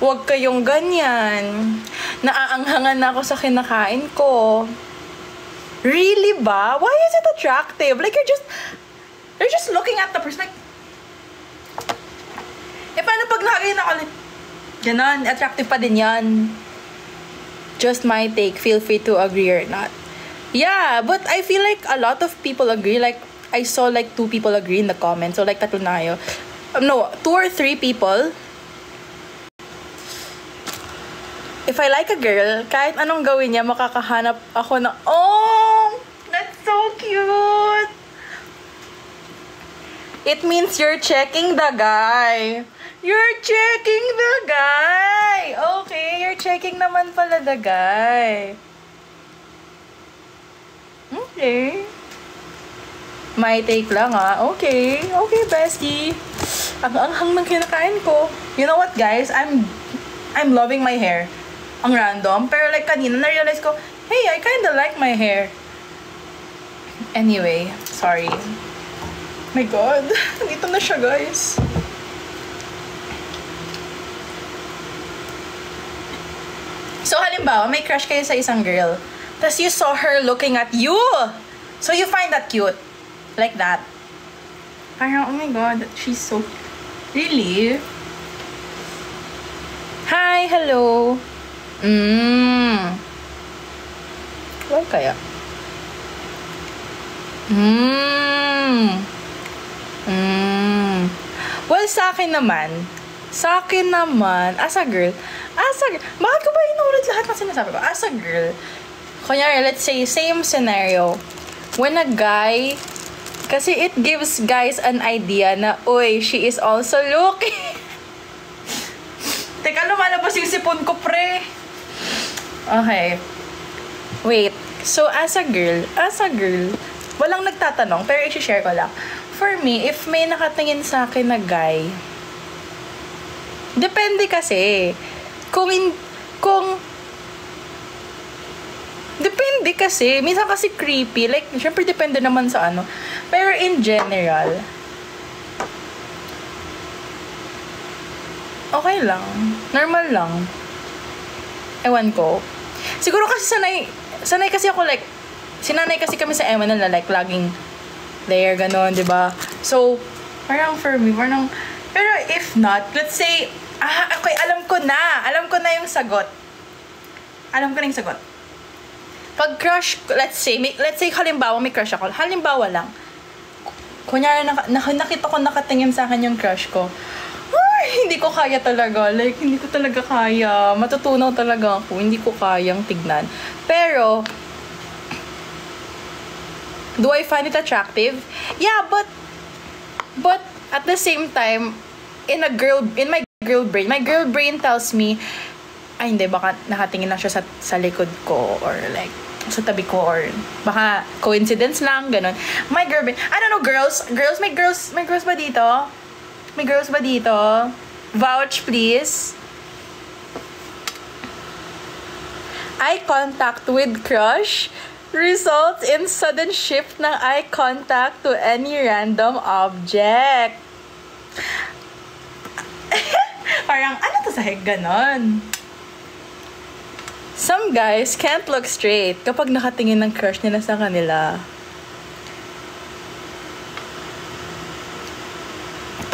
Huwag kayong ganyan. Naaanghangan na ako sa kinakain ko. Really ba? Why is it attractive? Like, you're just looking at the person like, paano pag nakakain ako like, ganon, attractive pa din yan. Just my take. Feel free to agree or not. Yeah, but I feel like a lot of people agree. Like, I saw like 2 people agree in the comments. So, like, tatlo na kayo. No, 2 or 3 people. If I like a girl, kahit anong gawin niya, makakahanap ako na, oh, that's so cute. It means you're checking the guy. You're checking the guy. Okay, you're checking naman pala the guy. Okay. My take lang Okay. Okay, bestie. Ang anghang ng kinakain ko. You know what, guys? I'm loving my hair. Ang random. Pero like kanina, na-realize ko, hey, I kinda like my hair. Anyway, sorry. My God. Nandito na siya, guys. So, halimbawa, may crush kayo sa isang girl. Tapos you saw her looking at you. So, you find that cute. Like that. Parang, oh my God, she's so... Really? Hi, hello. Why kaya? Well, sa akin naman, as a girl, bakit ko ba inulit lahat ng sinasabi ko? As a girl, kunyari, let's say, same scenario. When a guy, kasi it gives guys an idea na, uy, she is also looking. Teka, lumalabas yung sipon ko, pre. Okay. Wait. So, as a girl, walang nagtatanong, pero i-share ko lang. For me, if may nakatingin sa akin na guy, depende kasi. Depende kasi. Minsan kasi creepy. Like, syempre depende naman sa ano. Pero in general, okay lang. Normal lang. Ewan ko. Siguro kasi sanay kasi ako like, sinanay kasi kami sa Emma na like, laging there, ganon, diba? So, parang for me, pero if not, let's say, okay, alam ko na yung sagot. Pag crush, let's say halimbawa may crush ako. Halimbawa lang. Kunyari, nakita ko nakatingin sa akin yung crush ko. Ay, hindi ko kaya talaga. Like, hindi ko talaga kaya. Matutunaw talaga ako. Hindi ko kayang tignan. Pero, do I find it attractive? Yeah, but at the same time, my girl brain tells me, ay hindi, baka nakatingin lang siya sa likod ko or like sa tabi ko or baka coincidence lang, ganun. My girl brain, I don't know, girls, may girls ba dito? May girls ba dito? Vouch, please. Eye contact with crush results in sudden shift ng eye contact to any random object. Parang, ano to sahig? Ganon. Some guys can't look straight kapag nakatingin ng crush nila sa kanila.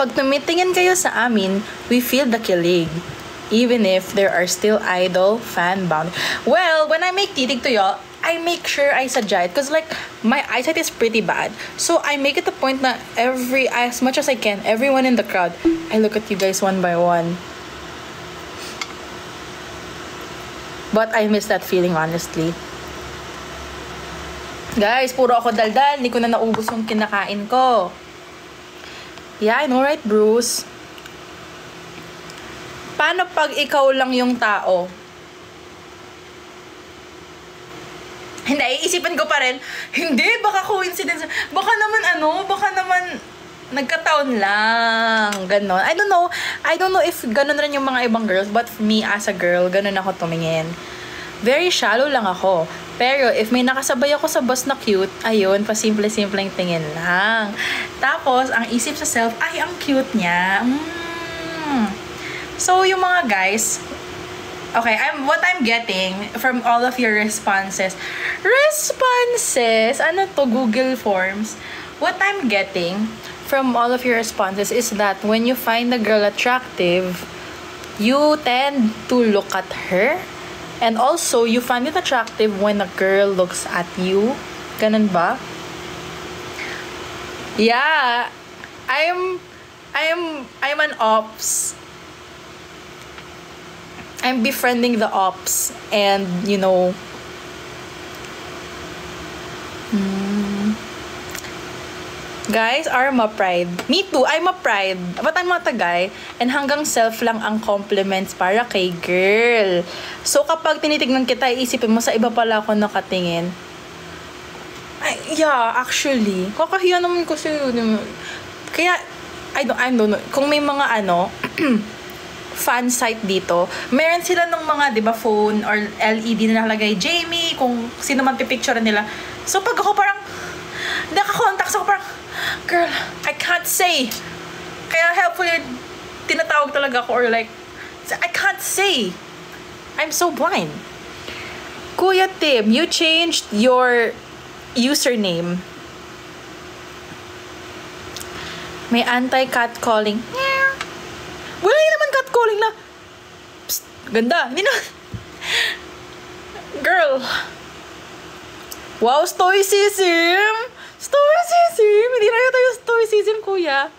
Pag tumitingin kayo sa amin, we feel the kilig. Even if there are still idol fan bound. Well, when I make titig to y'all, I make sure I sadya it. Because like, my eyesight is pretty bad. So, I make it a point na as much as I can, everyone in the crowd, I look at you guys one by one. But I miss that feeling, honestly. Guys, puro ako daldal. Hindi ko na naubos yung kinakain ko. Yeah, I know, right, Bruce? Paano pag ikaw lang yung tao? Hindi, iisipin ko pa rin, hindi, baka coincidence. Baka naman nagkataon lang. Ganon. I don't know if ganon rin yung mga ibang girls, but for me, as a girl, ganon ako tumingin. Very shallow lang ako. Pero, if may nakasabay ako sa bus na cute, ayun, pasimple-simpleng tingin lang. Tapos, ang isip sa self, ay, ang cute niya. So, yung mga guys, okay, what I'm getting from all of your responses, ano to, Google Forms? What I'm getting from all of your responses is that when you find a girl attractive, you tend to look at her. And also, you find it attractive when a girl looks at you. Ganun ba? Yeah. I'm an ops. I'm befriending the ops. And, you know, guys are ma-pride. Me too, I'm a pride. But I'm not a guy. And hanggang self lang ang compliments para kay girl. So kapag tinitignan kita, iisipin mo sa iba pala ako nakatingin. Ay, yeah, actually. Kakahiya naman ko sa'yo. Kaya, I don't know. Kung may mga fan site dito, meron sila ng mga, di ba, phone or LED na nakalagay, Jamie, kung sino man pipicture nila. So pag ako parang, nakakontakt ako parang, girl, I can't say. Kaya helpfully, tinatawag talaga ako or like, I can't say. I'm so blind. Kuya Tim, you changed your username. May anti-catcalling. Wala yun naman catcalling na. Psst, ganda. Hindi na. Girl. Wow, stoicism. Stoicism? Hindi na yun tayo stoicism, kuya.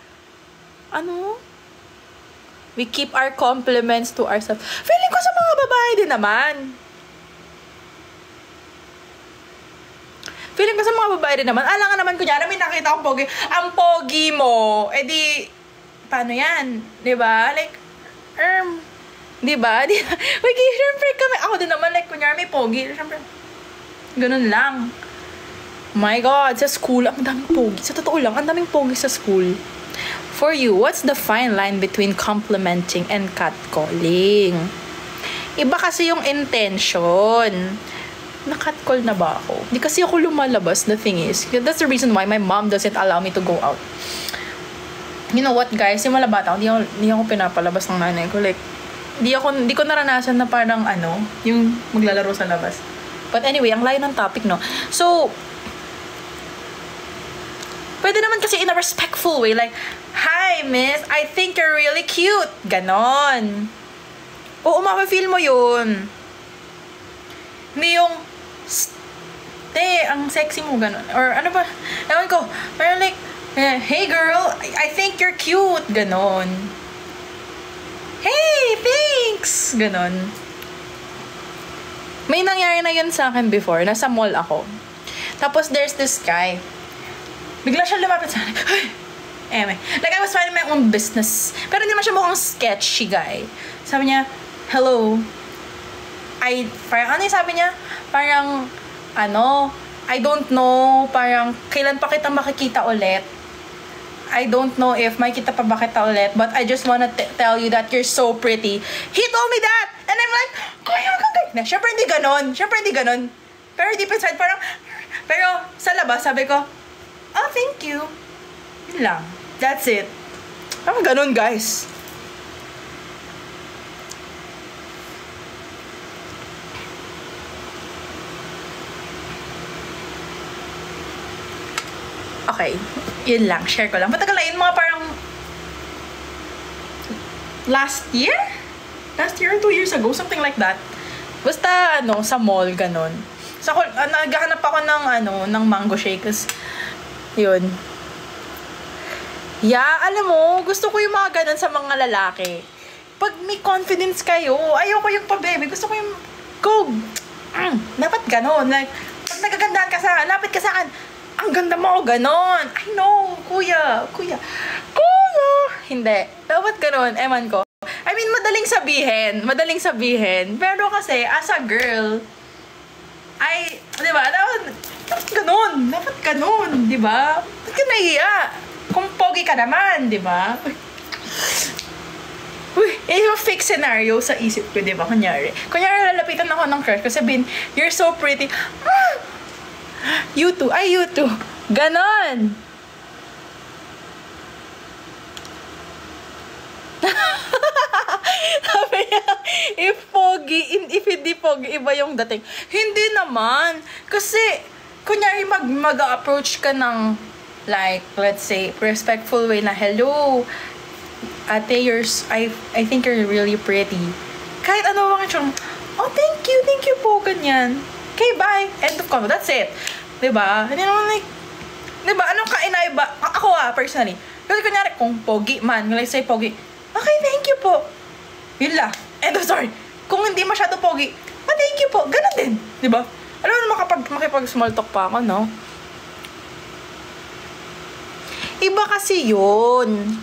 Ano? We keep our compliments to ourselves. Feeling ko sa mga babae din naman. Feeling ko sa mga babae din naman. Alam nga naman, kunyari, may nakita akong pogi. Ang pogi mo. Eh di, paano yan? Diba? Like, diba? Like, syempre kami, ako din naman, like, kunyari, may pogi. Syempre, ganun lang. My God, sa school, ang daming pogi. Sa totoo lang, ang daming pogi sa school. For you, what's the fine line between complimenting and catcalling? Iba kasi yung intention. Na-catcall na ba ako? Hindi kasi ako lumalabas. The thing is, that's the reason why my mom doesn't allow me to go out. You know what, guys? Yung malabata ako, hindi ako pinapalabas ng nanay ko. Like, hindi ko naranasan na parang yung maglalaro sa labas. But anyway, ang layo ng topic, no? So, pwede naman kasi in a respectful way. Like, hi, miss, I think you're really cute. Ganon. Oo, mapifeel mo yun. Hindi yung, ang sexy mo, ganon. Or ano ba? Ewan ko. Pero like, hey girl, I think you're cute. Ganon. Hey, thanks. Ganon. May nangyari na yun sa akin before. Nasa mall ako. Tapos there's this guy. Bigla siya lumapit sa akin. Like, I was finding my own business. Pero hindi naman siya mukhang sketchy guy. Sabi niya, hello. Parang, sabi niya? Parang, I don't know, parang, kailan pa kita makikita ulit. I don't know if makikita pa ba kita ulit, but I just wanna tell you that you're so pretty. He told me that! And I'm like, kuya, maganda. Siyempre hindi ganon. Pero deep inside, parang, pero sa labas, sabi ko, oh, thank you. Yun lang. That's it. Parang ganun, guys. Okay. Yun lang. Share ko lang. Matagal na yun, mga parang last year? Last year or 2 years ago? Something like that. Basta, sa mall, ganun. So, naghahanap ako ng mango shake. Yun. Yeah, alam mo, gusto ko yung mga ganun sa mga lalaki. Pag may confidence kayo, ayoko yung pa-baby. Gusto ko yung, go! Dapat ganun. Like, pag nagagandaan ka sa, lapit ka sa akin, ang ganda mo, ganon. I know, kuya. Hindi. Dapat ganon, eman ko. I mean, madaling sabihin. Pero kasi, as a girl, di ba, dapat ganon, di ba? Ba't ka nahiya? Kung pogi ka naman, di ba? Uy, yung fake scenario sa isip ko, di ba? Kunyari, lalapitan ako ng crush ko, sabihin, you're so pretty. You too. Ganon. pogi, iba yung dating. Hindi naman. Kasi, kunyari mag-approach ka ng, like, let's say, respectful way na, hello, ate, I think you're really pretty. Kahit ano bang siyang, oh, thank you po, ganyan. Okay, bye. End of convo. That's it. Diba? Hindi naman like, diba? Anong kainaiba? Ako personally. Kasi kunyari, kung pogi man, let's say pogi, okay, thank you po. Yun lang. End of story. Kung hindi masyado pogi, thank you po. Ganun din. Diba? Alam mo naman makipag-small talk pa ako, no? Iba kasi yun.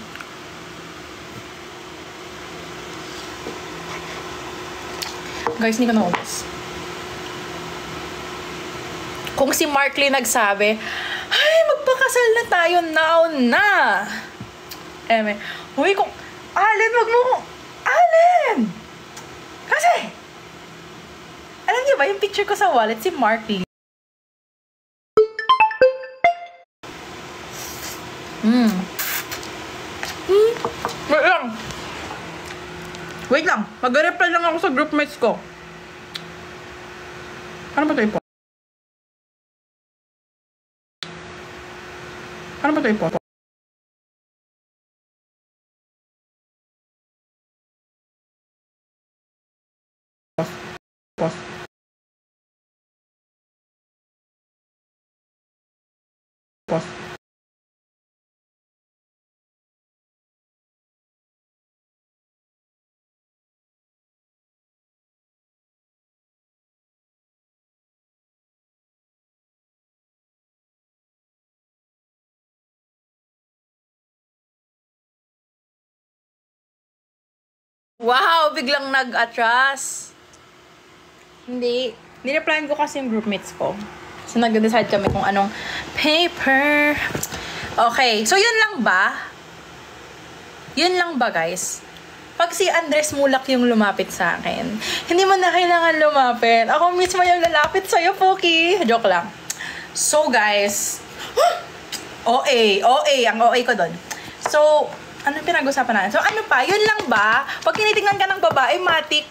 Guys, hindi ko naubos. Kung si Mark Lee nagsabi, ay, magpakasal na tayo now na. Uy, kung, Allen, wag mo kong, Allen! Kasi, alam niyo ba, yung picture ko sa wallet, si Mark Lee. Wait lang. Mag-reply lang ako sa groupmates ko. Ano ba ito? Ano ba ito? Pause. Wow, biglang nag-atras. Hindi. Nireplyan ko kasi yung groupmates ko. So, nag-decide kami kung anong paper. Okay. So, yun lang ba? Yun lang ba, guys? Pag si Andres Mulak yung lumapit sa akin, hindi mo na kailangan lumapit. Ako mismo yung lalapit sa'yo, Poki. Joke lang. So, guys, OA. Ang OA ko doon. So, anong pinag-usapan natin? So, ano pa? Yun lang ba? Pag tinitingnan ka ng babae, matik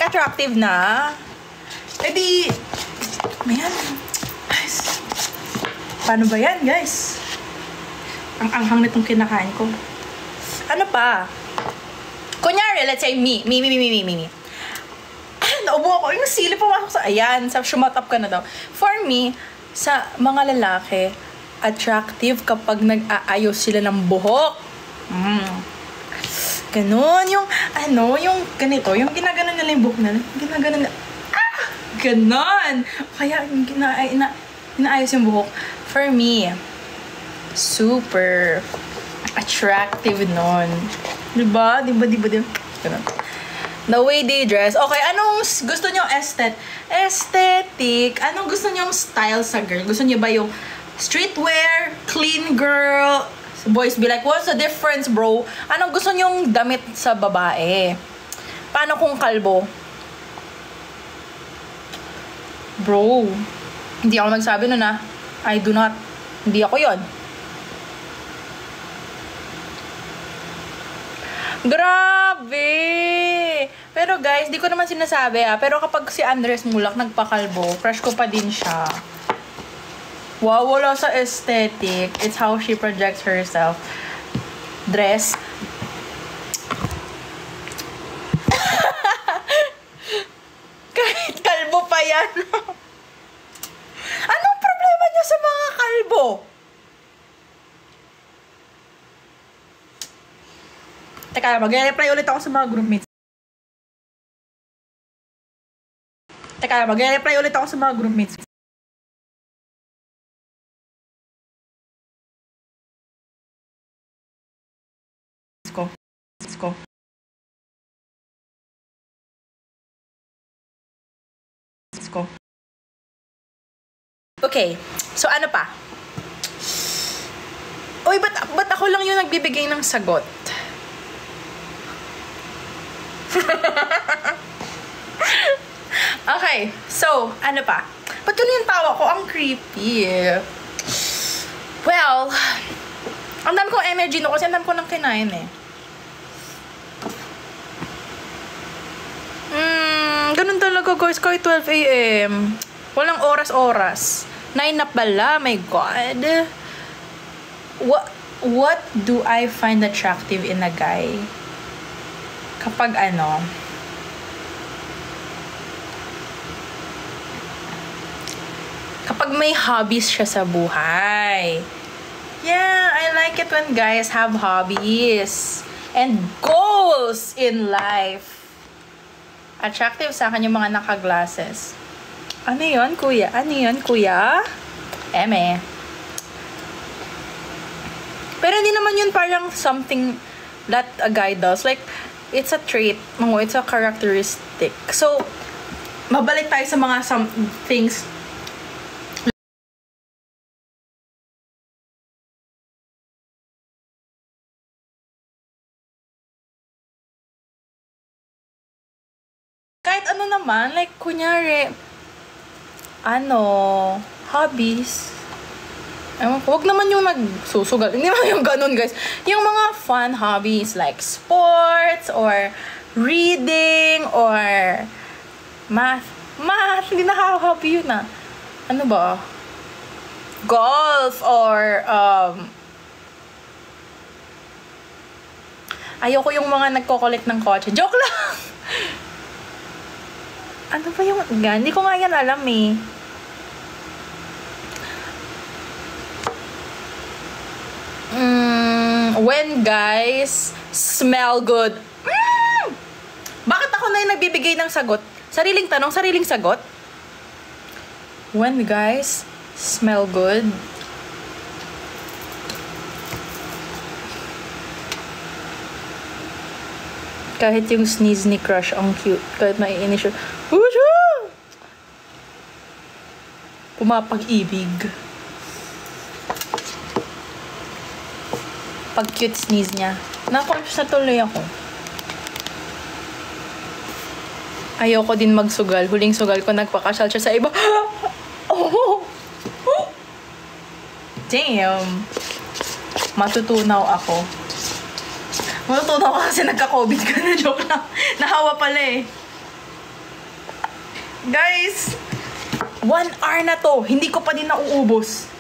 attractive na. E di, mayan. Guys, paano ba yan, guys? Ang anghang nitong kinakain ko. Ano pa? Kunyari, let's say, me. Naubo ako. Yung sili pumasok sa, ayan, shut up ka na daw. For me, sa mga lalaki, attractive kapag nag-aayos sila ng buhok. Ganon. Yung ganito, yung ginaganon nila yung buhok nila. Ginaganon nila. Ganon. Kaya, inaayos yung buhok. For me, super attractive nun. Diba? Ganon. The way they dress. Okay, anong gusto nyo aesthetic? Anong gusto nyo style sa girl? Gusto nyo ba yung streetwear, clean girl? Boys be like, what's the difference, bro? Anong gusto nyong damit sa babae? Paano kung kalbo? Bro, hindi ako nagsabi nun ah. I do not. Hindi ako yon. Grabe! Pero guys, di ko naman sinasabi ah. Pero kapag si Andres Mulak nagpakalbo, crush ko pa din siya. Wow, wala sa aesthetic. It's how she projects herself. Dress. Kahit kalbo pa yan. Anong problema niya sa mga kalbo? Teka, mag-reply ulit ako sa mga groupmates. Ko. Okay, so ano pa? Uy, ba't ako lang yung nagbibigay ng sagot? Okay, so, ano pa? Ba't tuloy yung tawa ko? Ang creepy. Well, ang dami kong energy no kasi ang dami ko nang kinain eh. maaga guys, kahit 12 a.m. Walang oras-oras. 9 na pala, my God. What do I find attractive in a guy? Kapag ano, kapag may hobbies siya sa buhay. Yeah, I like it when guys have hobbies and goals in life. Attractive sa akin yung mga naka-glasses. Ano yun, kuya? Ano yun, kuya? Eme. Pero hindi naman yun parang something that a guy does. Like, it's a trait. It's a characteristic. So, mabalik tayo sa mga some things. Kahit ano naman, like, kunyari, hobbies. Huwag naman yung nagsusugal. Hindi naman yung ganun, guys. Yung mga fun hobbies like sports or reading or math. Math, hindi nakaka-hobby yun Ano ba? Golf or ayoko yung mga nagko-collect ng kotse. Joke lang! Ano ba yung... Hindi ko nga yan alam eh. When guys smell good. Bakit ako na yung nagbibigay ng sagot? Sariling tanong, sariling sagot? When guys smell good. Kahit yung sneeze ni crush ang cute. Kahit maiinis siya. Pumapag-ibig. Pag cute sneeze niya. Na-confuse na tuloy ako. Ayoko din magsugal. Huling sugal ko, nagpakasal siya sa iba. Oh! Damn! Matutunaw ako. Matutunaw ako kasi nagka-COVID ka na. Joke lang. Nahawa pala eh. Guys! 1 hour na to. Hindi ko pa din nauubos.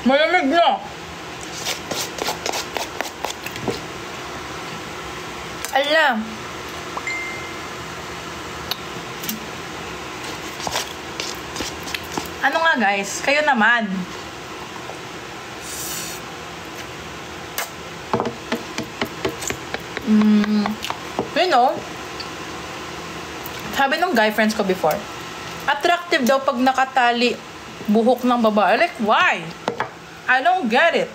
Malamig na. Alam. Ano nga guys? Kayo naman. You know, sabi ng guy friends ko before, attractive daw pag nakatali buhok ng babae. Like, why? I don't get it.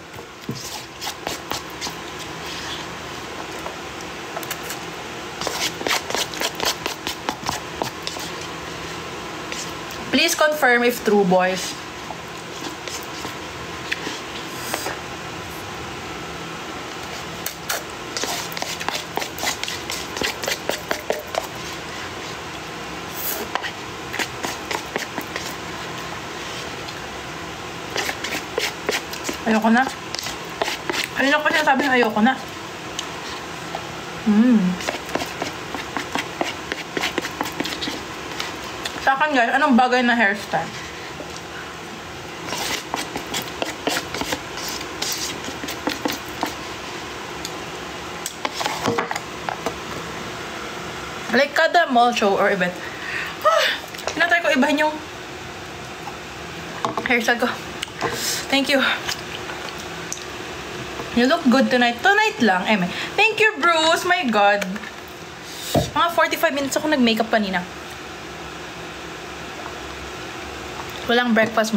Please confirm if true, boys. Ayoko na. Kanina ko pa sinasabi na ayoko na. Sa akin guys, anong bagay na hairstyle? Like kada mall show or event, tinatry ko ibahin yung hairstyle ko. Thank you. You look good tonight. Tonight lang, Eme. Thank you, Bruce. My God. Mga 45 minutes ako nag-makeup kanina. Walang breakfast.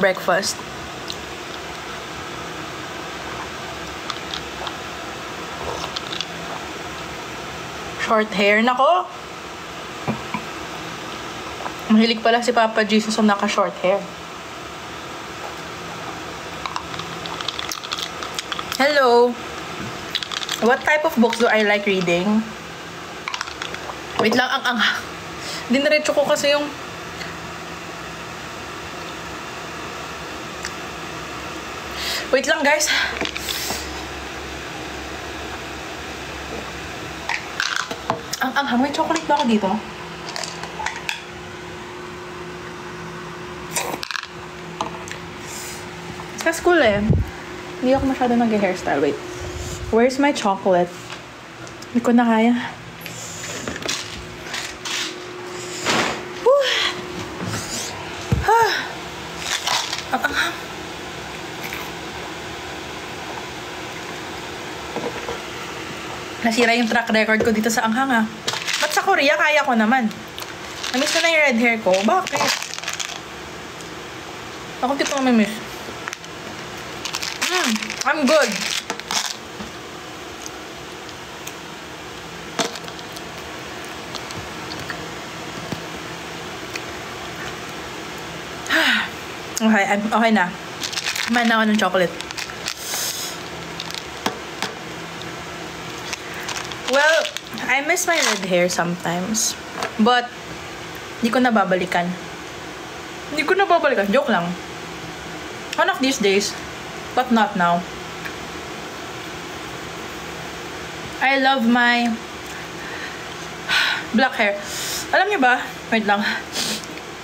Short hair. Nako. Mahilig pala si Papa Jesus sa naka-short hair. Hello. What type of books do I like reading? Wait lang, ang diniretso ko kasi yung wait lang guys. May chocolate ba ako dito? Sa school eh. Hindi ako masyado nag-hairstyle. Wait. Where's my chocolate? Hindi ko na kaya. Nasira yung track record ko dito sa anghang ah. Ba't sa Korea kaya ko naman? Namiss ko na yung red hair ko. Bakit? Ako dito ko namimiss. I'm good. Okay na. Kumain na ako ng chocolate. Well, I miss my red hair sometimes. But, hindi ko na babalikan. Joke lang. One of these days. But not now. I love my black hair. Alam niyo ba? Wait lang.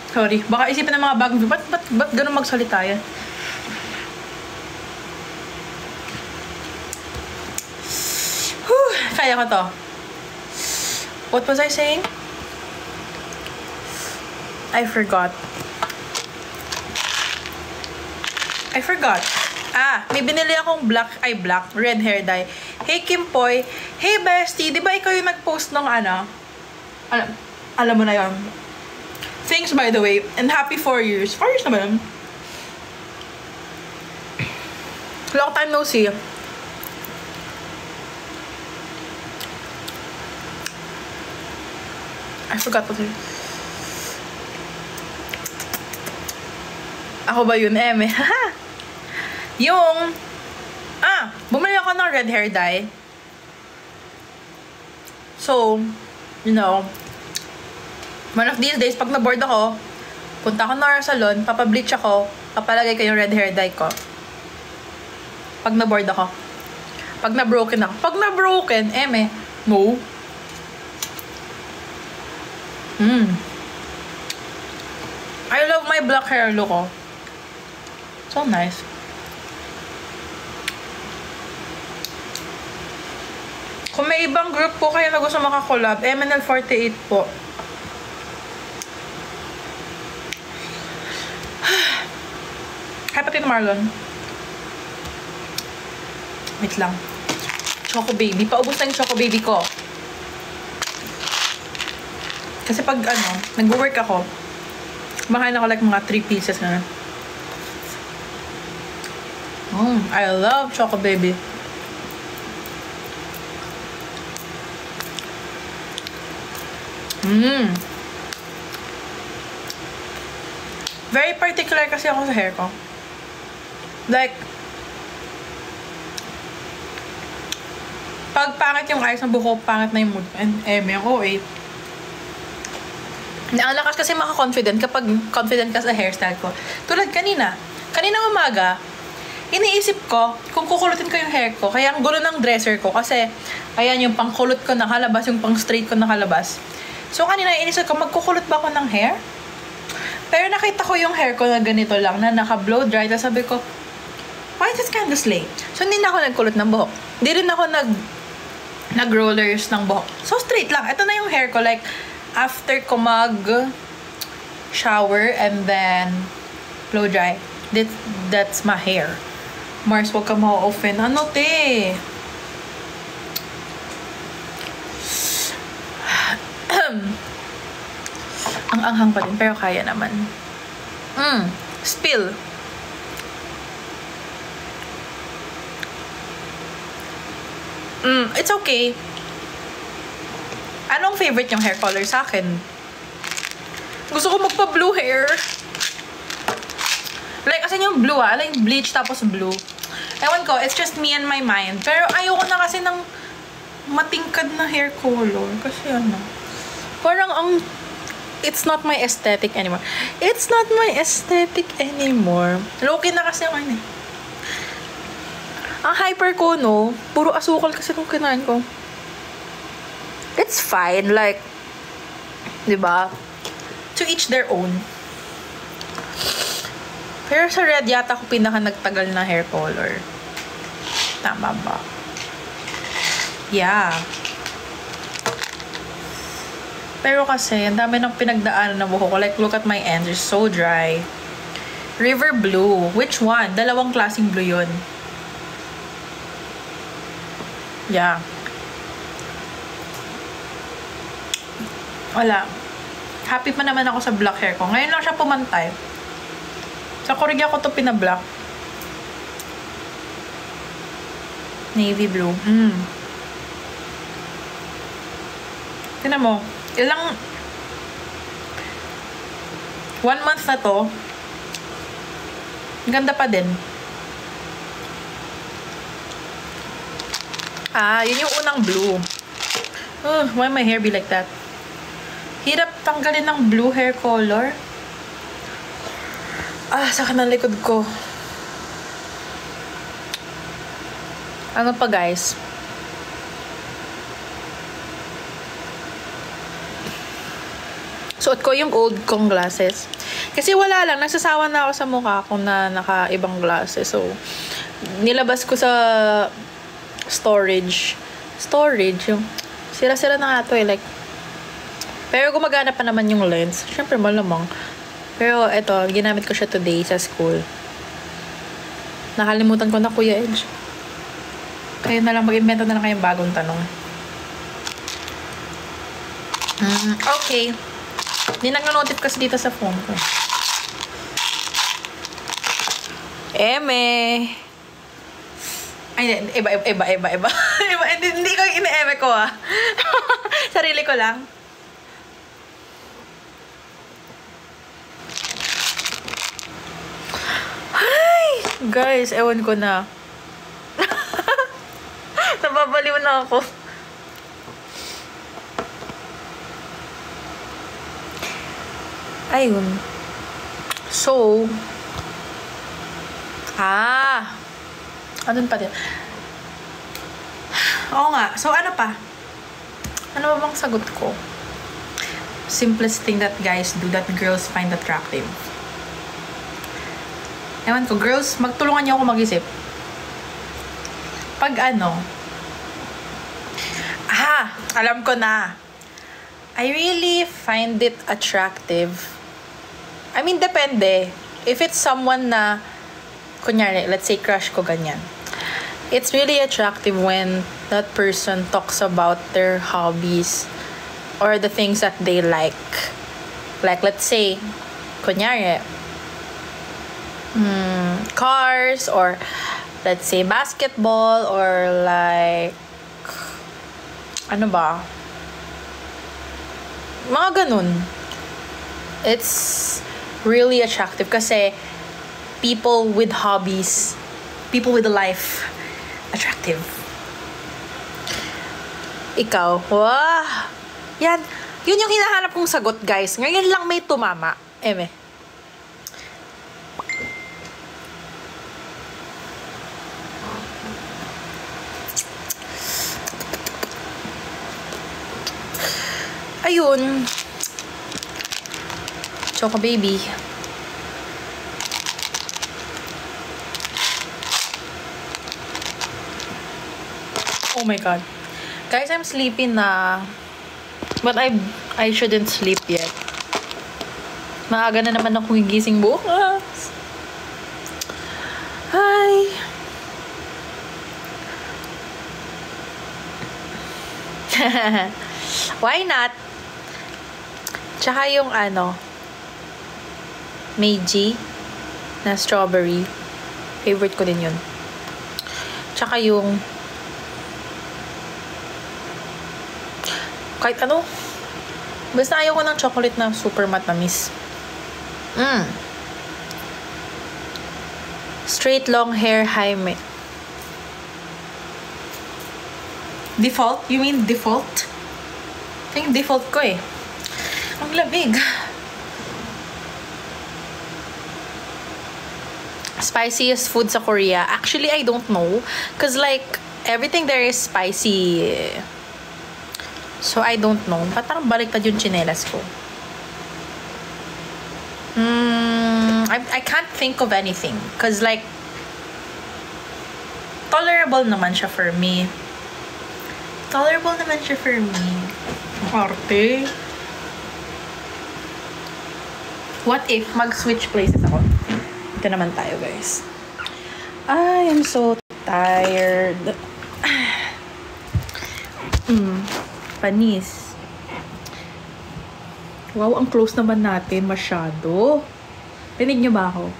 Sorry. Baka isipin ng mga bagong ba't ganun magsalita yan? Kaya ko to. What was I saying? I forgot. May binili akong red hair dye. Hey Kimpoy. Hey bestie, di ba ikaw yung nag-post ng ano? Alam mo na yun. Thanks by the way. And happy 4 years. 4 years na ba yun? Long time no see. I forgot what it is. Ako ba yun, Eme? Bumili ako ng red hair dye. So, you know, one of these days, pag na-bored ako, punta ako na salon, papableach ako, papalagay ko yung red hair dye ko. Pag na-bored ako. Pag na-broken ako. Pag na-broken, Eme, no. I love my black hair look, oh. So nice. Kung may ibang group po kayo na gusto makakolab, MNL48 po. Hi, pati Marlon. Wait lang. Choco baby. Paubos na yung choco baby ko. Kasi pag nag-work ako, makain ako like mga 3 pieces na. I love choco baby. Very particular kasi ako sa hair ko. Like, pag pangit yung ayos ng buhok, pangit na yung mood. And ako eh. Ang lakas kasi maka-confident kapag confident ka sa hairstyle ko. Tulad kaninang umaga, iniisip ko kung kukulutin ko yung hair ko. Kaya ang gulo ng dresser ko kasi ayan yung pangkulot ko nakalabas, yung pang straight ko nakalabas. So kanina iniisip ko, magkukulot ba ako ng hair? Pero nakita ko yung hair ko na ganito lang, na naka-blow dry. Tapos sabi ko, why is this kind of slay? So hindi na ako nagkulot ng buhok. Hindi rin ako nag-rollers ng buhok. So straight lang. Ito na yung hair ko. Like, after ko mag-shower and then blow dry. That's my hair. Mars, huwag ka ma-offen. Ano, te? Ang anghang pa din, pero kaya naman. Spill. It's okay. Anong favorite yung hair color sa akin? Gusto ko magpa-blue hair. Like, kasi yung blue like bleach tapos blue. Ewan ko, it's just me and my mind. Pero ayoko na kasi ng matingkad na hair color. Kasi parang it's not my aesthetic anymore. It's not my aesthetic anymore. Low-key na kasi yung ang hyper ko, no? Puro asukal kasi nung kinain ko. It's fine, like, diba? To each their own. Pero sa red yata ako pinaka nagtagal na hair color. Tama ba? Yeah. Pero kasi, ang dami ng pinagdaanan ng buhok ko. Like, look at my ends. They're so dry. River blue. Which one? Dalawang klaseng blue yun. Yeah. Wala. Happy pa naman ako sa black hair ko. Ngayon lang siya pumantay. Sa Korea ko to pinablock. Navy blue. Tignan mo. Ilang 1 month na to. Ganda pa din. Yun yung unang blue. Why my hair be like that? Hirap tanggalin ng blue hair color. Sakit ng likod ko. Ano pa, guys? Suot ko yung old kong glasses. Kasi wala lang, nagsasawa na ako sa mukha ko na naka-ibang glasses. So, nilabas ko sa storage. Yung sira-sira na nga to eh. Like, pero gumagana pa naman yung lens. Siyempre, malamang. Pero eto, ginamit ko siya today sa school. Nakalimutan ko na, Kuya Edge. Kayo na lang, mag-invento na lang kayong bagong tanong. Okay. Hindi nag-notif kasi dito sa phone ko. Eme. Ay, iba. Hindi ko ine-eme ko Sarili ko lang. Ay, guys, ewan ko na. Nababaliw na ako. Ayun. So, andun pa din. Oo nga. So, ano pa? Ano ba bang sagot ko? Simplest thing that guys do that girls find attractive. Ewan ko, girls, magtulungan niyo ako mag-isip. Pag alam ko na. I really find it attractive. I mean, depende. If it's someone na, kunyari, let's say crush ko ganyan. It's really attractive when that person talks about their hobbies or the things that they like. Like, let's say, kunyari, cars, or let's say basketball, or like, ano ba? Mga ganun. It's really attractive kasi people with hobbies, people with a life, attractive. Ikaw, yan. Yun yung hinahanap kong sagot, guys. Ngayon lang may tumama. Eme. Ayun. Choco baby. Oh my god. Guys, I'm sleepy na. But I shouldn't sleep yet. Maaga na naman ako gigising bukas. Hi. Why not? Tsaka yung Meiji na strawberry. Favorite ko din yun. Tsaka yung kahit basta ayaw ko ng chocolate na super matamis. Straight long hair, high default? You mean default? I think default ko eh. Ang lamig. Spiciest food sa Korea? Actually, I don't know. Cause like, everything there is spicy. So, I don't know. Parang baliktad yung tsinelas ko. I can't think of anything. Cause like, tolerable naman siya for me. Tolerable naman siya for me. Arte. What if mag-switch places ako? Ito naman tayo, guys. I am so tired. Panis. Wow, ang close naman natin. Masyado. Rinig niyo ba ako?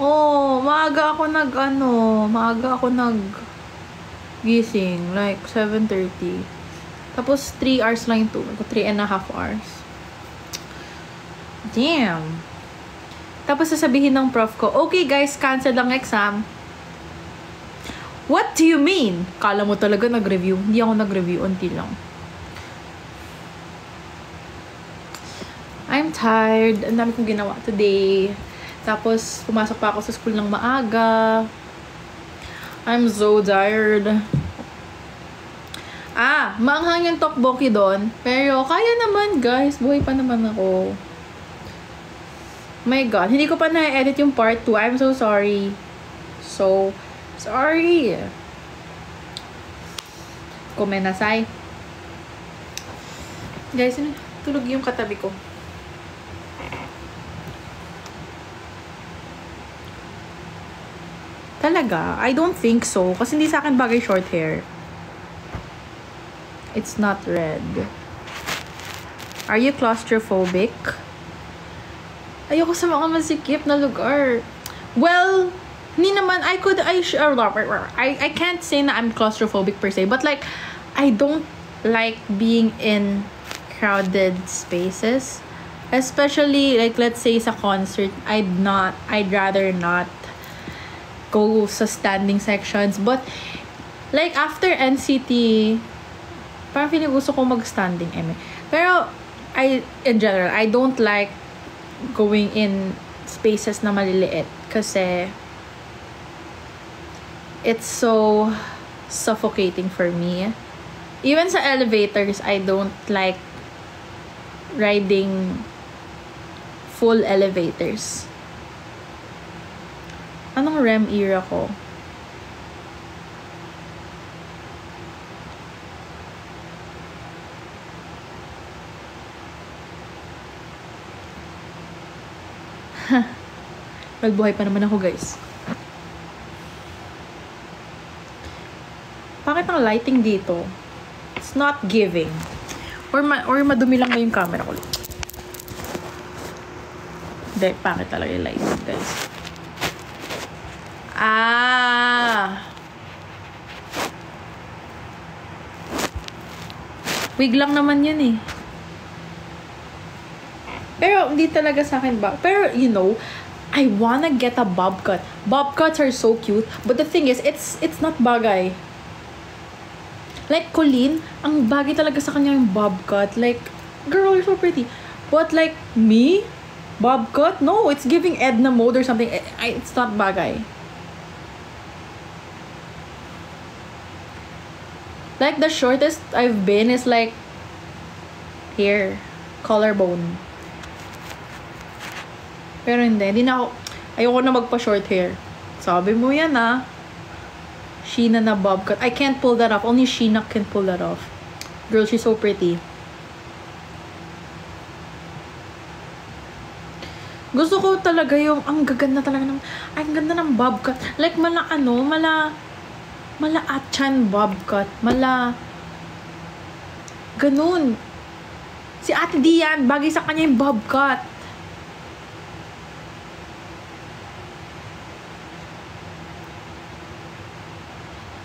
Oh, maaga ako gising. Like, 7:30. Tapos, 3 hours lang yung tulog. 3.5 hours. Damn. Tapos, sasabihin ng prof ko, okay guys, cancel ang exam. What do you mean? Kala mo talaga nag-review. Hindi ako nag-review. Unti lang. I'm tired. Ang dami kong ginawa today. Tapos, pumasok pa ako sa school ng maaga. I'm so tired. Maanghang yung tteokbokki doon. Pero, kaya naman, guys. Buhay pa naman ako. My God. Hindi ko pa na-edit yung part 2. I'm so sorry. So, sorry. Komenasai. Guys, tulog yung katabi ko. Talaga? I don't think so. Kasi hindi sa akin bagay short hair. It's not red. Are you claustrophobic? Ayoko sa mga masikip na lugar. Well, hindi naman. I can't say na I'm claustrophobic per se. But like, I don't like being in crowded spaces. Especially, like, let's say sa concert, I'd rather not go sa standing sections. But, like, after NCT, parang feeling gusto ko mag-standing. Pero, in general, I don't like going in spaces na maliliit. Kasi, it's so suffocating for me. Even sa elevators, I don't like riding full elevators. Anong REM era ko? Nagbuhay pa naman ako, guys. Bakit ang lighting dito? It's not giving. Or madumi lang na yung camera ko. Hindi, bakit talaga yung lighting, guys? Wig lang naman yun eh. Pero, hindi talaga sa akin ba? Pero, you know, I wanna get a bob cut. Bob cuts are so cute. But the thing is, it's not bagay. Like, Colleen, ang bagay talaga sa kanya yung bob cut. Like, girl, you're so pretty. But like, me? Bob cut? No, it's giving Edna mode or something. It's not bagay. Like, the shortest I've been is like, here, collarbone. Pero hindi na ako, ayoko na magpa-short hair. Sabi mo yan Sheena na bob cut. I can't pull that off. Only Sheena can pull that off. Girl, she's so pretty. Gusto ko talaga yung, ang gaganda talaga ng, ang ganda ng bob cut. Like, mala atchan bob cut. Ganun. Si Ate Dian, bagay sa kanya yung bob cut.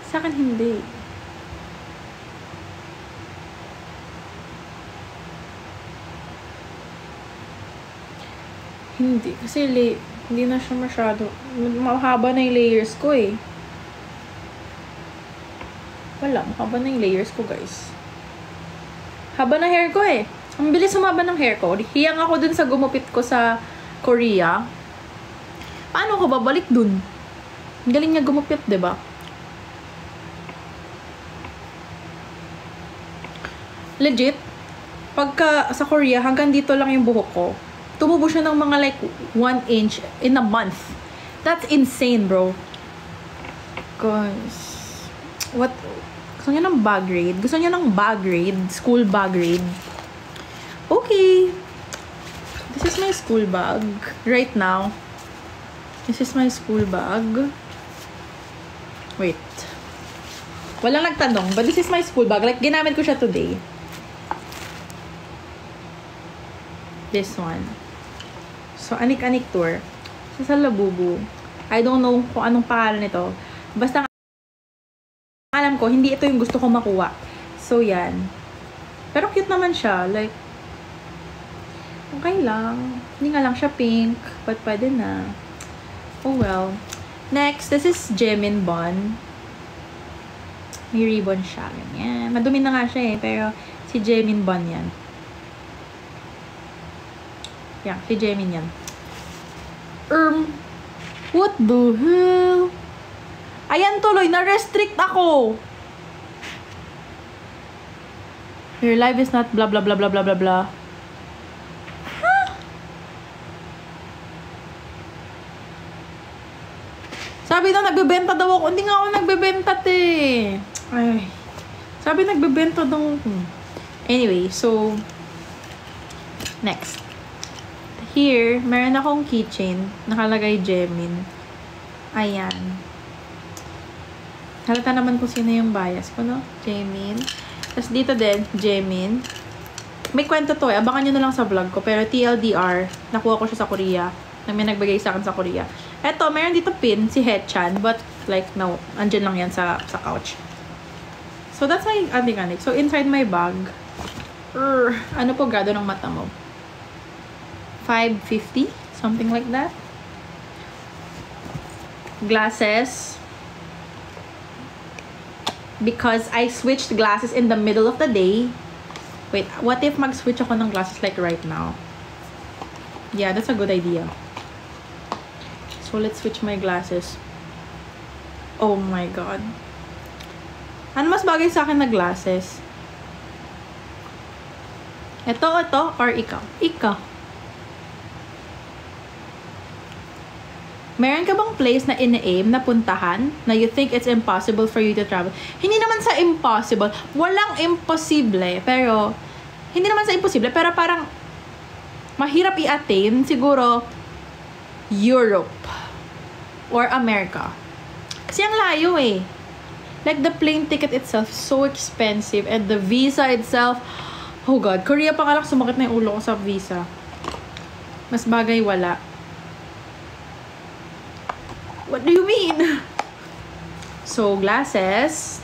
Sa akin, hindi. Hindi. Kasi hindi na siya masyado. Mahaba na yung layers ko eh. Wala. Mahaba na yung layers ko, guys. Haba na hair ko eh. Ang bilis humaba ng hair ko. Hiyang ako dun sa gumupit ko sa Korea. Paano ko babalik dun? Ang galing niya gumupit, diba? legit, pagka sa Korea, hanggang dito lang yung buhok ko. Tumubo siya ng mga like 1 inch in a month. That's insane, bro. Guys, what? Gusto niyo ng bag raid? Gusto niyo ng bag raid? School bag raid? Okay. This is my school bag. Right now. This is my school bag. Wait. Walang nagtanong, but this is my school bag. Like, ginamit ko siya today. This one. So, Anik-Anik Tour. Sa Labubu. I don't know kung anong pangalan nito. Basta alam ko, hindi ito yung gusto ko makuha. So, yan. Pero cute naman siya. Like, okay lang. Hindi nga lang siya pink. But pwede na. Oh well. Next, this is Jimin Bun. May ribbon siya. Ganyan. Madumi na nga siya eh. Pero si Jimin Bun yan. Yeah, si Jimin yan. What the hell? Ayan tuloy, na-restrict ako. Your life is not blah blah blah blah blah blah blah. Huh? Sabi na nagbebenta daw ako. Hindi nga ako nagbebenta eh. Ay. Sabi nagbebenta daw ako. Anyway, so next. Here, meron akong keychain. Nakalagay Jimin. Ayan. Halata naman kung sino yung bias ko, no? Jimin. Tapos dito din, Jimin. May kwento to eh. Abangan nyo na lang sa vlog ko. Pero TLDR, nakuha ko siya sa Korea. May nagbigay sa akin sa Korea. Eto, meron dito pin, si Hechan. But, like, no. Andyan lang yan sa couch. So, that's my Anik-Anik. So, inside my bag. Ano po grado ng mata mo? 550? Something like that. Glasses. Because I switched glasses in the middle of the day. Wait, what if mag-switch ako ng glasses like right now? Yeah, that's a good idea. So, let's switch my glasses. Oh my God. Ano mas bagay sa akin na glasses? Ito, or ikaw? Ikaw. Meron ka bang place na ina-aim na puntahan na you think it's impossible for you to travel? Hindi naman sa impossible. Walang imposible. Pero, hindi naman sa imposible. Pero parang, mahirap i-attain. Siguro, Europe. Or America. Kasi ang layo eh. Like, the plane ticket itself is so expensive. And the visa itself, oh God, Korea pa nga lang sumakit na yung ulo ko sa visa. Mas bagay wala. What do you mean? So, glasses.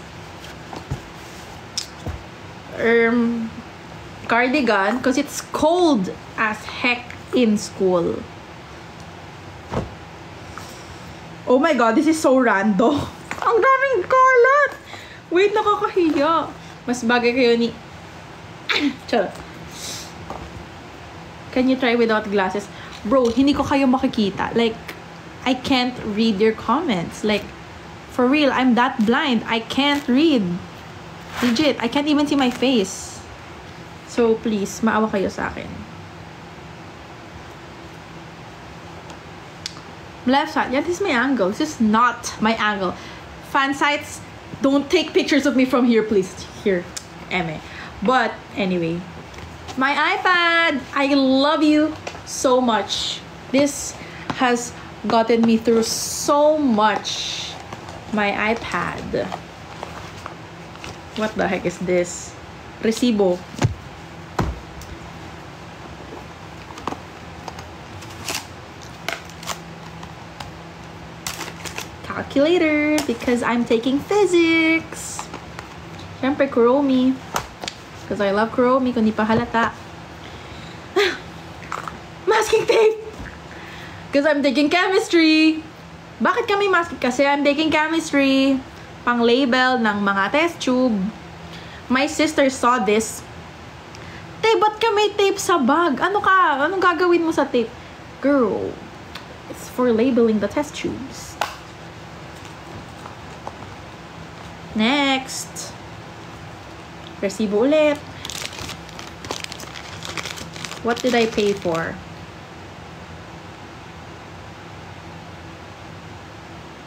Cardigan, because it's cold as heck in school. Oh my God, this is so random. Ang daming kalat. Wait, nakakahiya. Mas bagay kayo ni... Charot. Can you try without glasses? Bro, hindi ko kayo makikita. Like, I can't read your comments. Like, for real, I'm that blind. I can't read. Legit, I can't even see my face. So, please, maawa kayo sa akin. Left side. Yeah, this is my angle. This is not my angle. Fan sites, don't take pictures of me from here, please. Here. Eme. But, anyway. My iPad! I love you so much. This has gotten me through so much. My iPad. What the heck is this? Resibo. Calculator, because I'm taking physics. Siyempre, Kuromi. Because I love Kuromi, kung di pa halata. Masking tape! Because I'm taking chemistry. Bakit kami masking? Kasi I'm taking chemistry. Pang-label ng mga test tube. My sister saw this. Te, ba't ka may tape sa bag? Ano ka? Anong gagawin mo sa tape? Girl, it's for labeling the test tubes. Next. Resibo ulit. What did I pay for?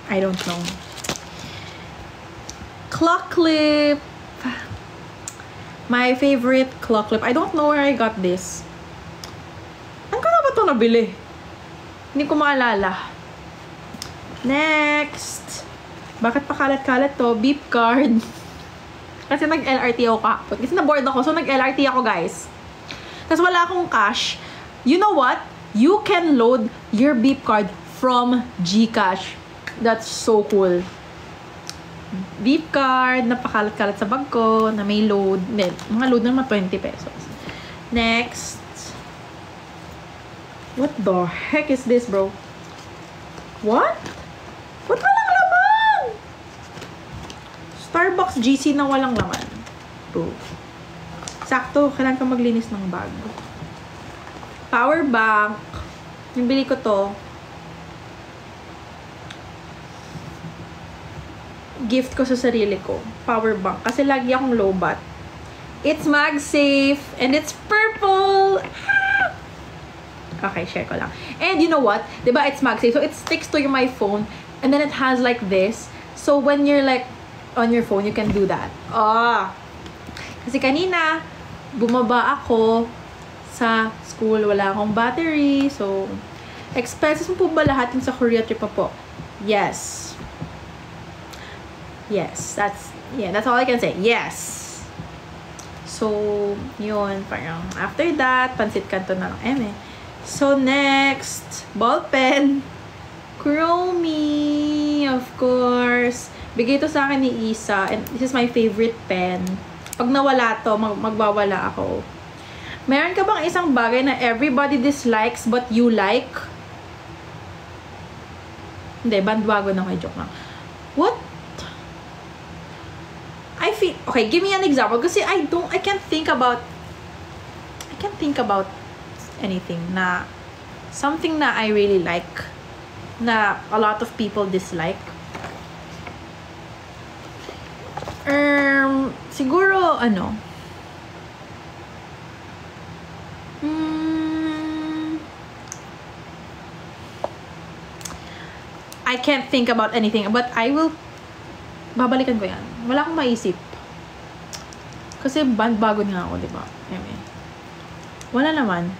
I don't know. Clock clip. My favorite clock clip. I don't know where I got this. Ano ko na ba ito nabili? Hindi ko maalala. Next. Bakit pa kalat-kalat to? Beep card. Kasi nag-LRT ako kahapon. Kasi na-bored ako. So, nag-LRT ako, guys. Tapos wala akong cash. You know what? You can load your beep card from GCash. That's so cool. Beep card. Napakalat-kalat sa bag ko. Na may load. Mga load na mga 20 pesos. Next. What the heck is this, bro? What? What walang laman? Starbucks GC na walang laman. Bro. Sakto, kailangan ka maglinis ng bag. Power bank. Yung bili ko to. Gift ko sa sarili ko. Power bank. Kasi lagi akong low bat. It's MagSafe. And it's purple. Okay, share ko lang. And you know what? Diba, it's MagSafe. So, it sticks to my phone. And then it has like this. So, when you're like on your phone, you can do that. Kasi kanina, bumaba ako sa school. Wala akong battery. So, expenses mo po ba lahat yung sa Korea trip pa po? Yes. Yes. That's all I can say. Yes. So, yun. Parang after that, pansit kanto na lang. So, next, ball pen. Chromie, of course. Bigay ito sa akin ni Isa. And this is my favorite pen. Pag nawala to, magbawala ako. Meron ka bang isang bagay na everybody dislikes but you like? Hindi, bandwagon ako. Joke lang. What? I feel... Okay, give me an example. Kasi I can't think about anything na something na I really like na a lot of people dislike. Siguro ano I can't think about anything but I will babalikan ko yan. Wala akong maisip kasi bago nga ako, diba? Wala naman.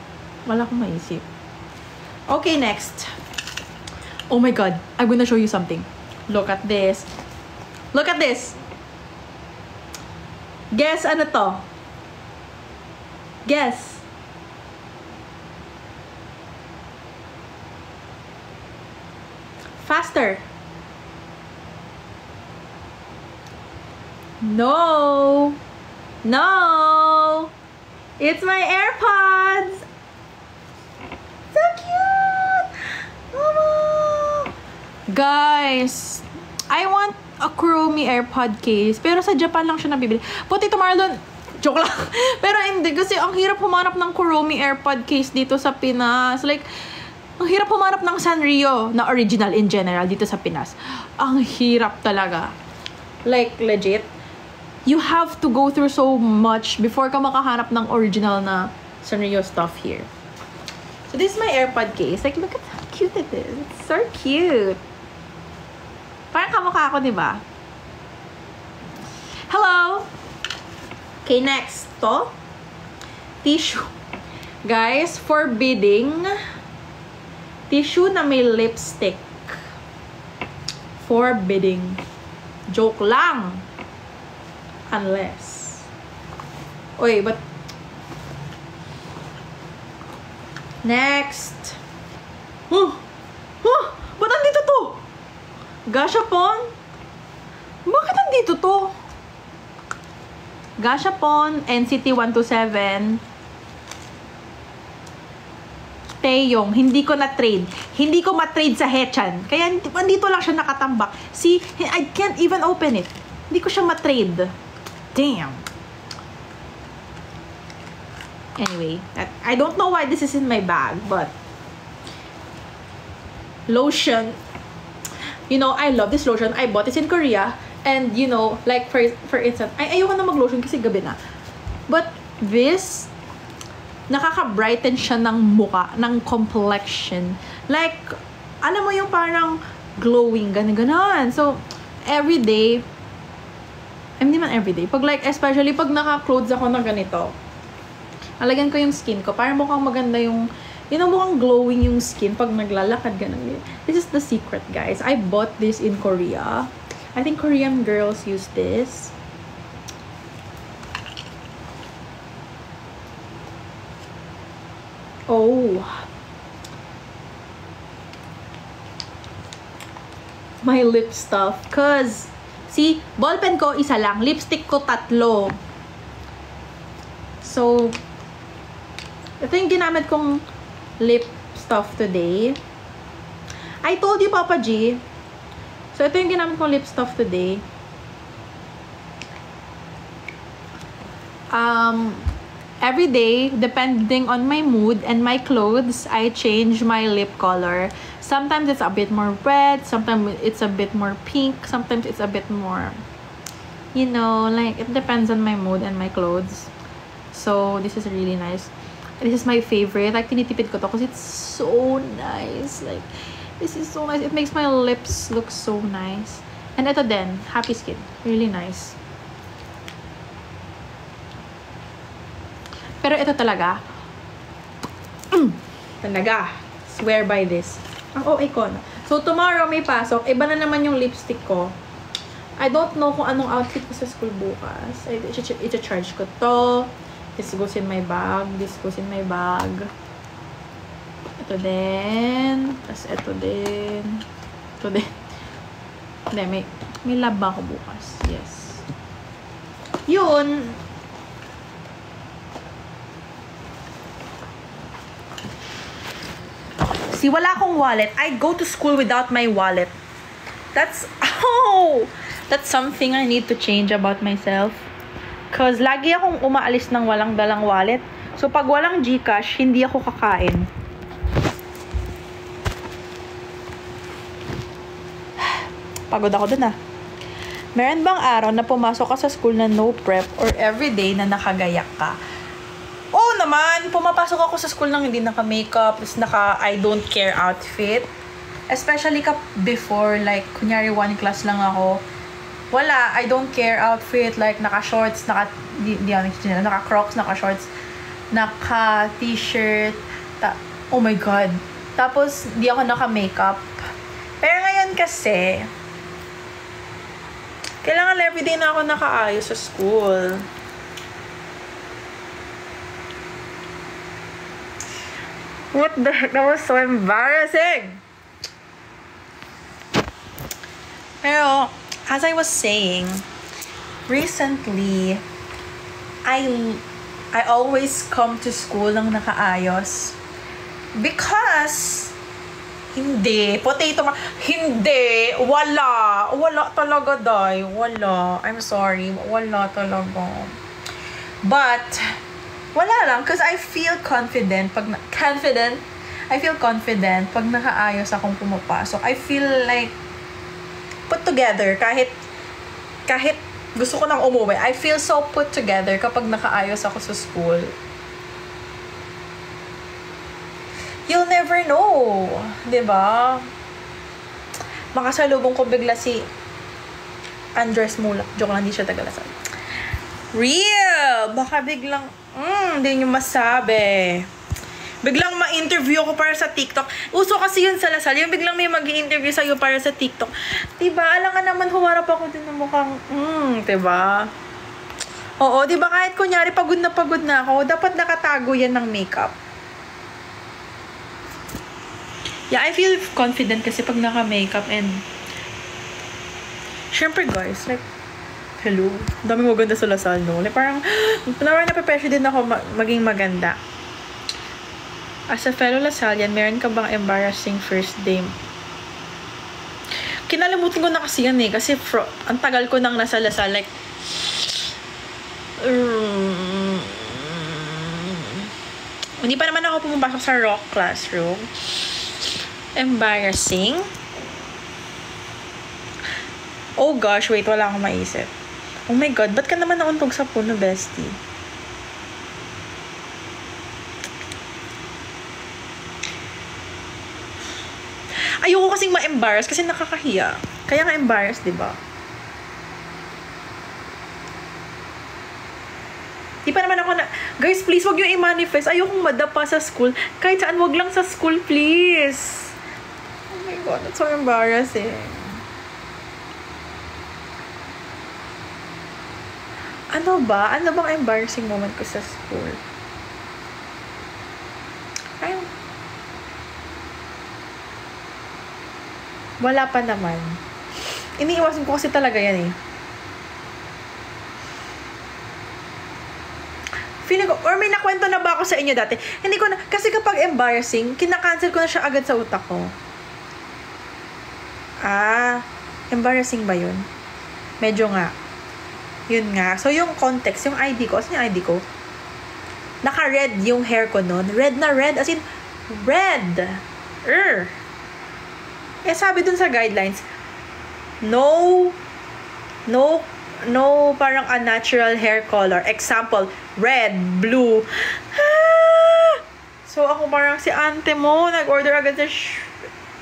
Wala akong maisip. Okay, next. Oh my God. I'm gonna show you something. Look at this. Look at this. Guess ano to? Guess. Faster. No. No. It's my AirPods. So cute! Mama! Guys, I want a Chromie AirPod case. Pero sa Japan lang siya nabibili. Puti Marlon, joke lang. Pero hindi, kasi ang hirap humanap ng Chromie AirPod case dito sa Pinas. Like, ang hirap humanap ng Sanrio na original in general dito sa Pinas. Ang hirap talaga. Like, legit. You have to go through so much before ka makahanap ng original na Sanrio stuff here. So, this is my AirPod case. Like, look at how cute it is. It's so cute. Parang kamukha ako, diba? Hello! Okay, next. To. Tissue. Guys, for bidding, tissue na may lipstick. For bidding. Joke lang. Unless. Oy, but next. Ba't andito to? Gashapon? Bakit andito to? Gashapon, NCT 127. Taeyong, hindi ko na-trade. Hindi ko ma-trade sa Hechan. Kaya andito lang siya nakatambak. See, I can't even open it. Hindi ko siya ma-trade. Damn. Anyway, I don't know why this is in my bag, but lotion. You know, I love this lotion. I bought this in Korea. And, you know, like, for instance, ayoko na mag-lotion kasi gabi na. But this, nakaka-brighten siya ng muka, ng complexion. Like, alam mo yung parang glowing, ganon. So, everyday, hindi man everyday, pag like, especially pag naka-clothes ako na ganito, alagyan ko yung skin ko, parang mukhang maganda yung, mukhang glowing yung skin pag naglalakad, ganon. This is the secret, guys. I bought this in Korea. I think Korean girls use this. Oh. My lip stuff. Cause, see, ballpen ko isa lang. Lipstick ko 3. So, ito yung ginamit kong lip stuff today. I told you, Papa G. So, ito yung ginamit kong lip stuff today. Every day, depending on my mood and my clothes, I change my lip color. Sometimes it's a bit more red, sometimes it's a bit more pink, sometimes it's a bit more, like, it depends on my mood and my clothes. So, this is really nice. This is my favorite. Like, tinitipid ko to because it's so nice. Like, this is so nice. It makes my lips look so nice. And ito din, Happy Skin. Really nice. Pero ito talaga. Talaga. Swear by this. Ang OA ko na. So, tomorrow may pasok. Iba na naman yung lipstick ko. I don't know kung anong outfit ko sa school bukas. I-charge ko to. This goes in my bag. This goes in my bag. Ito din. Tapos ito din. Ito din. Hindi, may lab ako bukas. Yes. Yun. See, wala akong wallet. I go to school without my wallet. That's something I need to change about myself. Cause lagi akong umaalis ng walang dalang wallet. So, pag walang GCash, hindi ako kakain. Pagod ako dun ah. Meron bang araw na pumasok ka sa school na no prep or everyday na nakagayak ka? Oo naman, pumapasok ako sa school nang hindi naka-makeup, naka I don't care outfit. Especially before, like, kunyari 1 class lang ako. Wala, I don't care outfit, like, naka-shorts, naka-crocs, naka-shorts, naka-t-shirt, oh my God. Tapos, di ako naka-makeup. Pero ngayon kasi, kailangan everyday na ako nakaayos sa school. What the heck? That was so embarrassing! Pero, as I was saying, recently, I always come to school ng nakaayos. Because, hindi. Hindi. Wala talaga, day. Wala. I'm sorry. Wala talaga. But, wala lang. Because I feel confident. I feel confident pag nakaayos akong pumapasok. I feel like put together. Kahit gusto ko nang umuwi. I feel so put together kapag nakaayos ako sa school. You'll never know. Diba? Makasalubong ko bigla si Andres Mulak. Joke lang, hindi siya Tagalasal. Real! Baka biglang, hindi nyo masabi. Biglang ma-interview ako para sa TikTok. Uso kasi yun sa Lasal. Yung biglang may mag-i-interview sa'yo para sa TikTok. Diba? Alam ka naman, humarap ako din ng mukhang, diba? Oo, diba? Kahit kunyari, pagod na ako, dapat nakatago yan ng makeup. Yeah, I feel confident kasi pag naka-makeup and syempre guys, like, hello, daming maganda sa Lasal, no? Like, parang nape-pressure din ako maging maganda. As a fellow Lasallian, meron ka bang embarrassing first day? Kinalimutan ko na kasi yan eh. Kasi ang tagal ko nang nasa Lasal. Like, hindi pa naman ako pumapasok sa rock classroom. Embarrassing? Oh gosh, wait, wala akong maisip. Oh my God, ba't ka naman nauntog sa puno, bestie? ding ma-embarrass kasi nakakahiya. Kaya nga embarrass, di ba? Di pa naman ako na... Guys, please, wag yung i-manifest. Ayokong madapa sa school. Kahit saan, wag lang sa school, please. Oh my God, that's so embarrassing. Ano ba? Ano bang embarrassing moment ko sa school? Ayun. Wala pa naman. Iniiwasan ko kasi talaga yan eh. Feeling ko, or may nakwento na ba ako sa inyo dati? Hindi ko na, kasi kapag embarrassing, kinakancel ko na siya agad sa utak ko. Embarrassing ba yun? Medyo nga. Yun nga. So, yung context, yung ID ko, asan yung ID ko? Naka-red yung hair ko nun. Red na red, as in, red. Sabi dun sa guidelines, no, parang unnatural hair color. Example, red, blue. So, ako parang si ante mo, nag-order agad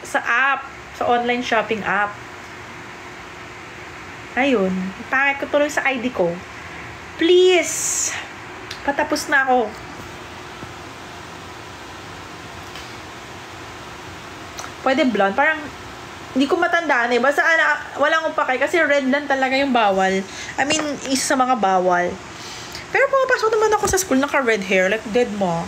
sa app, sa online shopping app. Ayun, pangit ko tuloy sa ID ko. Please, patapos na ako. Pwede blonde, parang hindi ko matandaan eh. Basta walang upakay kasi red lang talaga yung bawal. I mean, isa sa mga bawal. Pero pumapasok naman ako sa school naka-red hair. Like, dead mo.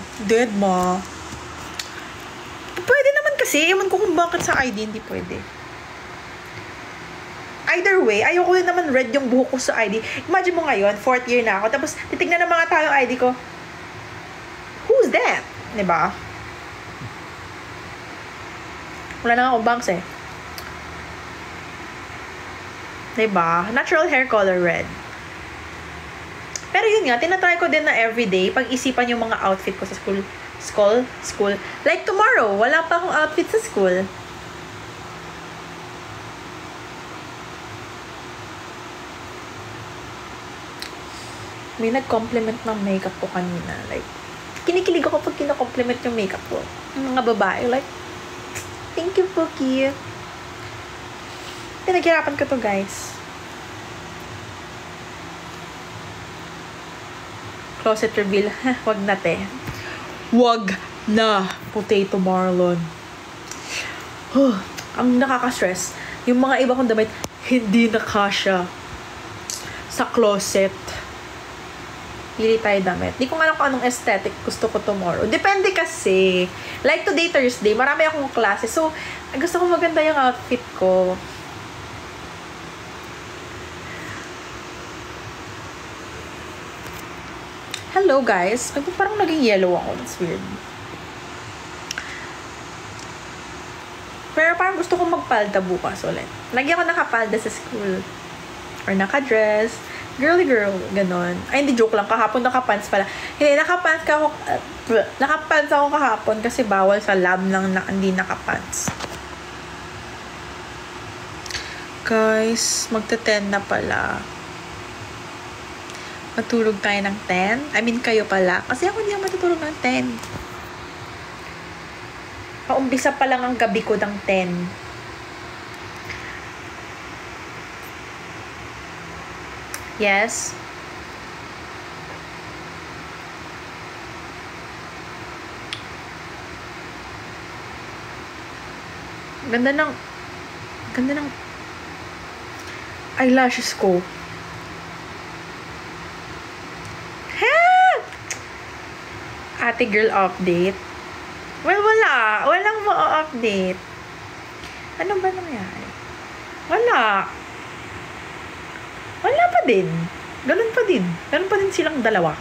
Pwede naman kasi. Ewan ko kung bakit sa ID hindi pwede. Either way, ayoko din naman red yung buhok ko sa ID. Imagine mo ngayon, 4th year na ako. Tapos, titignan ng mga tao yung ID ko. Who's that? Diba? Wala na akong bangs eh. Diba? Natural hair color red. Pero yun nga, tinatry ko din na everyday pag-isipan yung mga outfit ko sa school. Like tomorrow, wala pa akong outfit sa school. May nag-compliment ng makeup ko kanina. Like, kinikilig ako pag kina-compliment yung makeup ko. Yung mga babae, like, thank you, Pookie. Pinaghirapan ko to, guys. Closet reveal. Wag na, te. Wag na, Potato Marlon. Ang nakaka-stress. Yung mga iba kong damit, hindi nakasya sa closet. Pili tayo damit. Di ko nga alam kung anong aesthetic gusto ko tomorrow. Depende kasi. Like today, Thursday, marami akong klase. So, gusto ko maganda yung outfit ko. Hello, guys. Ay, parang naging yellow ako. That's weird. Pero parang gusto ko magpalda bukas ulit. Lagi ako nakapalda sa school. Or nakadress. Girly girl, ganon. Ay, hindi, joke lang. Kahapon nakapants pala. Hindi, nakapants ako kahapon kasi bawal sa lab lang na hindi nakapants. Guys, magte-10 na pala. Matulog tayo ng 10? I mean, kayo pala. Kasi ako hindi ako matutulog ng 10. Paumpisa pa lang ang gabi ko ng 10. Yes. Ganda ng eyelashes ko. Ate girl update. Well, wala. Walang ma-update. Ano ba nangyari? Wala pa din. Ganun pa din silang dalawa.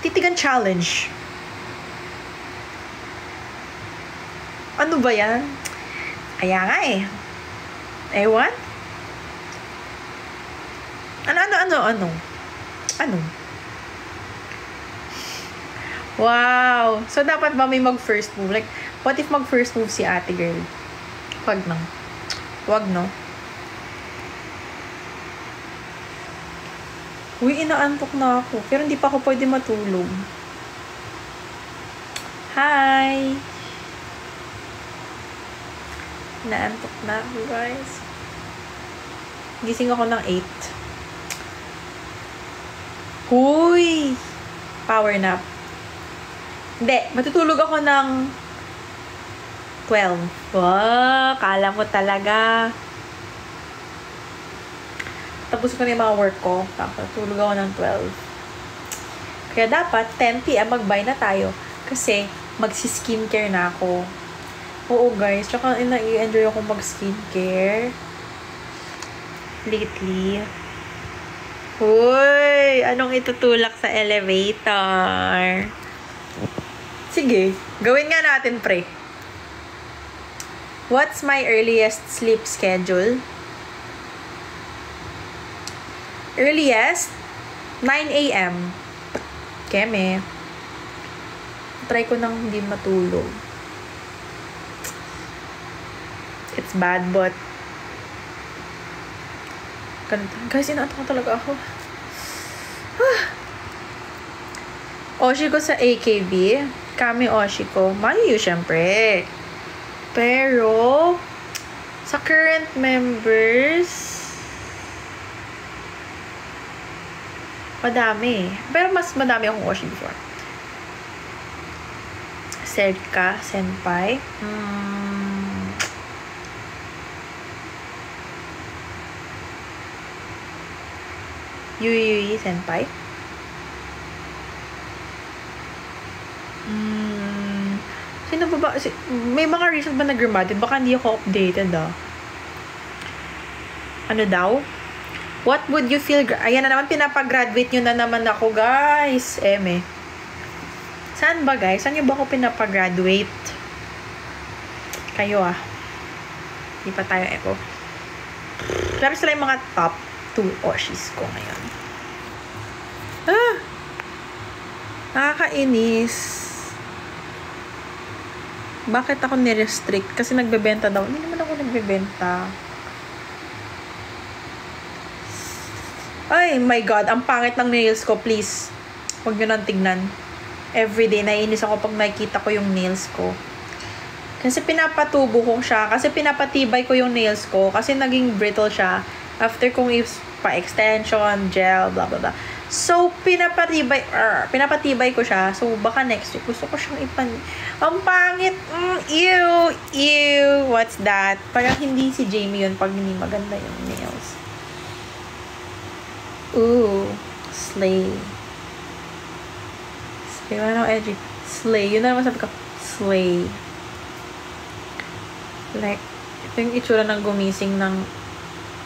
Titigan challenge. Ano ba yan? Kaya nga eh. Ewan? Ano? Wow! So, dapat ba may mag-first move? Like, what if mag-first move si ate girl? Wag no? Uy, inaantok na ako. Pero hindi pa ako pwede matulog. Hi! Naantok na ako, guys. Gising ako ng 8. Huy! Power nap. Hindi, matutulog ako ng 12. Wow, kala mo talaga. Tapos ko na yung mga work ko. Tapos tulog ako ng 12. Kaya dapat 10 p.m. mag-bye na tayo. Kasi magsi-skincare na ako. Oo guys, tsaka na-enjoy ako mag-skincare lately. Uy! Anong itutulak sa elevator? Sige, gawin nga natin, pre. What's my earliest sleep schedule? Earliest? 9 a.m. Keme. Try ko nang hindi matulog. It's bad, but guys, inaantok talaga ako. Oshi ko sa AKB. Kami Oshi ko. Mayu, syempre. Pero, sa current members, madami. Pero mas madami akong Oshi before. Serka Senpai. Yui Senpai. Sino ba? May mga reason ba nag-graduate? Baka hindi ako updated, Ano daw? What would you feel? Ayan na naman, pinapag-graduate nyo na naman ako, guys. Eme. Saan ba, guys? Saan nyo ba ako pinapag-graduate? Kayo, Hindi pa tayo echo. Grabe sila yung mga top 2 Oshis ko ngayon. Nakakainis. Bakit ako ni-restrict? Kasi nagbebenta daw. Hindi naman ako nagbebenta. Ay, my God. Ang pangit ng nails ko. Please. Huwag nyo nang tignan. Everyday, naiinis ako pag nakikita ko yung nails ko. Kasi pinapatubo ko siya. Kasi pinapatibay ko yung nails ko. Kasi naging brittle siya. After kong pa-extension, gel, blah, blah, blah. So, pinapatibay ko siya. So, baka next week, gusto ko siyang ang pangit. Ew. Ew. What's that? Parang hindi si Jamie yun pag hindi maganda yung nails. Ooh. Slay. Slay. Ano, edgy? Slay. Yun na naman sabi ko. Slay. Like, ito yung itsura ng gumising ng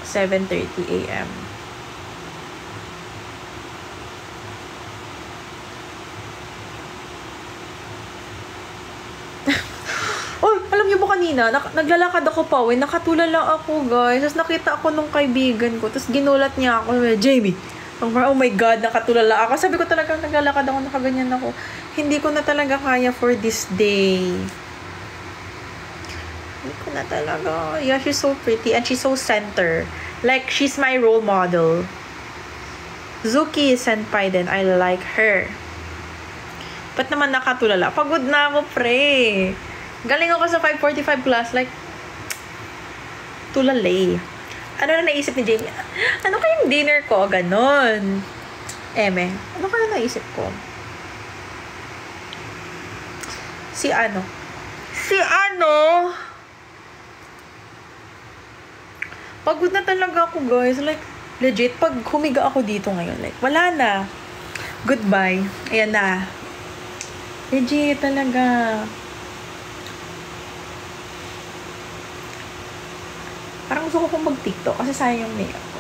7:30 a.m. Alam niyo ba kanina, naglalakad ako pa, nakatulala ako, guys. Tapos nakita ako nung kaibigan ko. Tapos ginulat niya ako, Jamie. Oh my God, nakatulala ako. Sabi ko talaga, naglalakad ako, nakaganyan ako. Hindi ko na talaga kaya for this day. Hindi ko na talaga. Yeah, she's so pretty and she's so center. Like, she's my role model. Zuki Senpai din. I like her. Ba't naman nakatulala? Pagod na ako, pre. Galing ako sa 5:45 class. Like, tulalay. Ano na naisip ni Jamie? Ano kayang dinner ko? Ganon. Eme, ano kaya naisip ko? Si ano? Pagod na talaga ako, guys. Like, legit, pag humiga ako dito ngayon, like, wala na. Goodbye. Ayan na. Legit talaga. Parang gusto ko pong mag-TikTok kasi sayang yung makeup ko.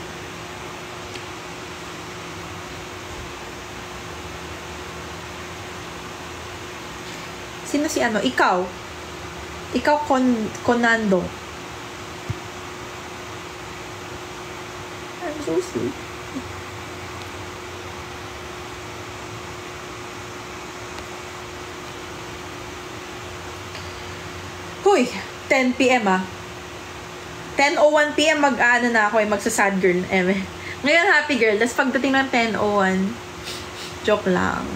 Sino si ano? Ikaw. Ikaw, Konando. I'm so sweet. Hoy, 10 p.m. 10:01 p.m. mag-ano na ako magsa-sad girl. Ngayon happy girl. Tapos pagdating ng 10:01, joke lang.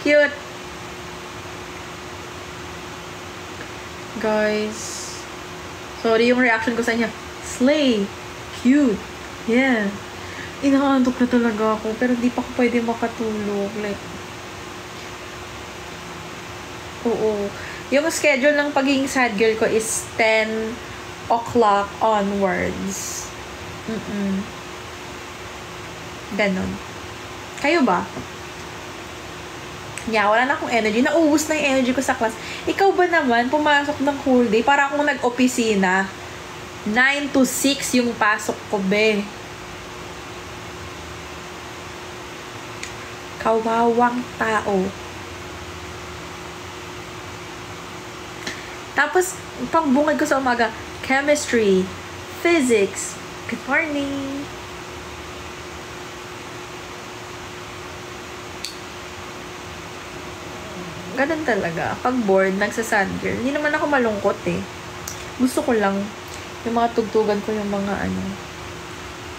Cute. Guys. Sorry yung reaction ko sa inyo. Slay. Cute. Yeah. Inaantok na talaga ako. Pero di pa ako pwede makatulog. Like, oo. Yung schedule ng pagiging sad girl ko is 10 o'clock onwards. Ganon. Kayo ba? Yeah, wala na akong energy. Naubos na yung energy ko sa class. Ikaw ba naman, pumasok ng whole day? Para akong nag-opisina. 9 to 6 yung pasok ko, be. Kawawang tao. Tapos, pangbungad ko sa umaga, chemistry, physics. Good morning. Ganun talaga. Pag bored, nagsasad girl. Hindi naman ako malungkot eh. Gusto ko lang yung mga tugtugan ko, yung mga ano.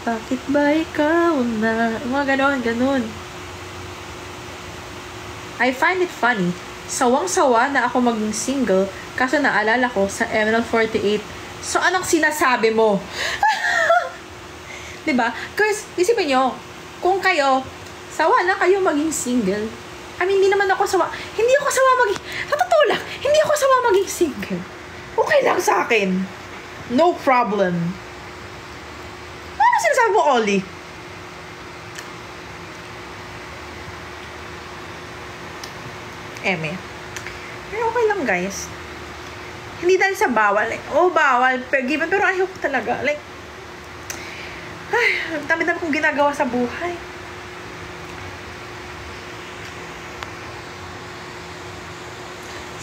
Bakit ba ikaw na? Yung mga ganon. I find it funny. Sawang-sawa na ako maging single kaso naalala ko sa Emerald 48. So, anong sinasabi mo? Diba? Because, isipin nyo, kung kayo, sawa na kayo maging single, I mean, hindi naman ako sawa. Hindi ako sawa maging... Sa totoo lang, hindi ako sawa maging single. Okay lang sa akin. No problem. Ano sinasabi mo, Ollie? Eme. Pero okay lang, guys. Hindi dahil sa bawal. Like, bawal. Given, pero ayoko talaga. Like, ay, dami-dami kong ginagawa sa buhay.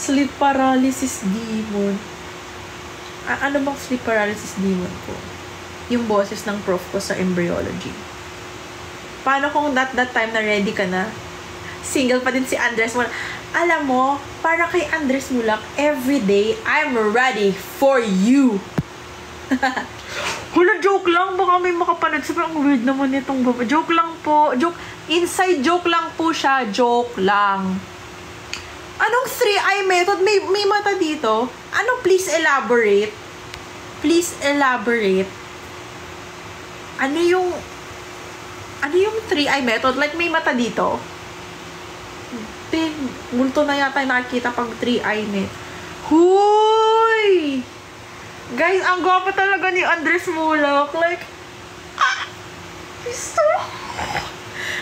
Sleep paralysis demon. Ano bang sleep paralysis demon ko? Yung boses ng prof ko sa embryology. Paano kung that time na ready ka na? Single pa din si Andres Mulak. Alam mo, para kay Andres Mulak, everyday, I'm ready for you. Hula, joke lang. Baka may makapanood. Sobrang weird naman itong baba. Joke lang po. Inside joke lang po siya. Joke lang. Anong 3-eye method? May mata dito. Ano, please elaborate? Please elaborate. Ano yung 3-eye method? Like, may mata dito. Multo na yata yung nakikita pag 3-eye method. Huy! Guys, ang gwapo talaga ni Andres Mulak. Like, gusto.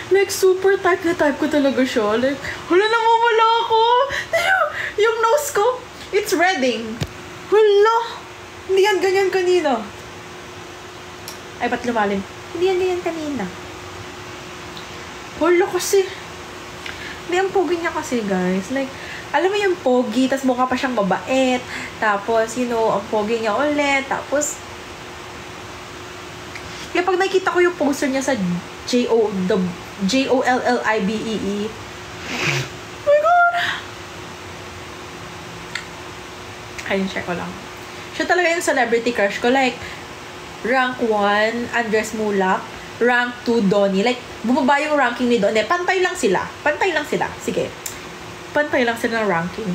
Like, super type na type ko talaga siya. Like, hala, namumula ako. Yung nose ko, it's redding. Hala, hindi yan ganyan kanina. Ay, ba't lumalim? Hindi yan ganyan kanina. Hala kasi. Hindi, ang pogi niya kasi, guys. Like, alam mo yung pogi, tas mukha pa siyang mabait. Tapos, you know, ang pogi niya ulit. Tapos, kaya pag nakikita ko yung poster niya sa Jollibee. Oh my God! Ayun, check ko lang. Siya talaga yung celebrity crush ko. Like, rank 1, Andres Mulak. Rank 2, Donnie. Like, bumaba yung ranking ni Donnie. Pantay lang sila. Sige. Pantay lang sila ng ranking.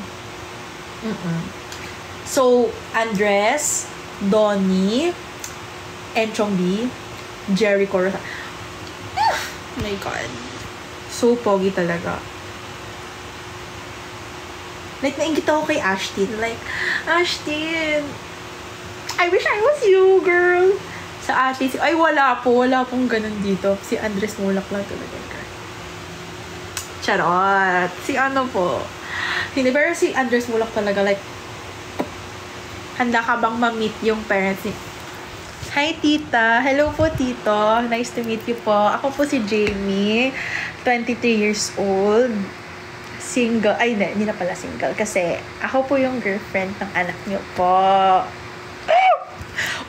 So, Andres, Donnie, Enchong B, Jericho Rosa. Oh my God. So pogi talaga. Like, nainggit ako kay Ashtin. Like, Ashtin, I wish I was you, girl. Sa ate, ay wala pong ganun dito. Si Andres Mulak lang talaga. Charot. Si ano po. Hindi, pero si Andres Mulak talaga, like, handa ka bang ma-meet yung parents ni... Hi, tita. Hello po, tito. Nice to meet you po. Ako po si Jamie, 23 years old. Single. Ay, hindi na pala single. Kasi ako po yung girlfriend ng anak niyo po.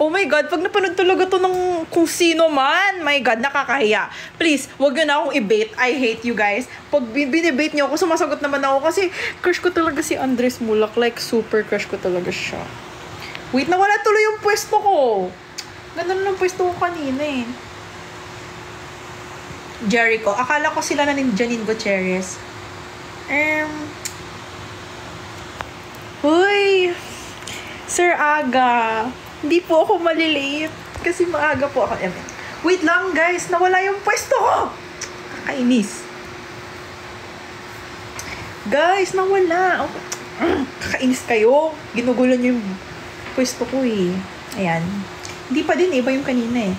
Oh my God, pag napanood talaga to ng kung sino man, my God, nakakahiya. Please, wag nyo na akong i-bait. I hate you guys. Pag binibait nyo ako, sumasagot naman ako kasi crush ko talaga si Andres Mulak. Like, super crush ko talaga siya. Wait, nawala tuloy yung pwesto ko. Ganda na ng pwesto ko kanina eh. Jericho. Akala ko sila na ni Janine Gutierrez. Uy! Sir Aga, hindi po ako malilate. Kasi maaga po ako. Wait lang guys, nawala yung pwesto ko. Kakainis. Guys, nawala. Kakainis kayo. Ginugulan nyo yung pwesto ko eh. Ayan. Hindi pa din, iba yung kanina eh.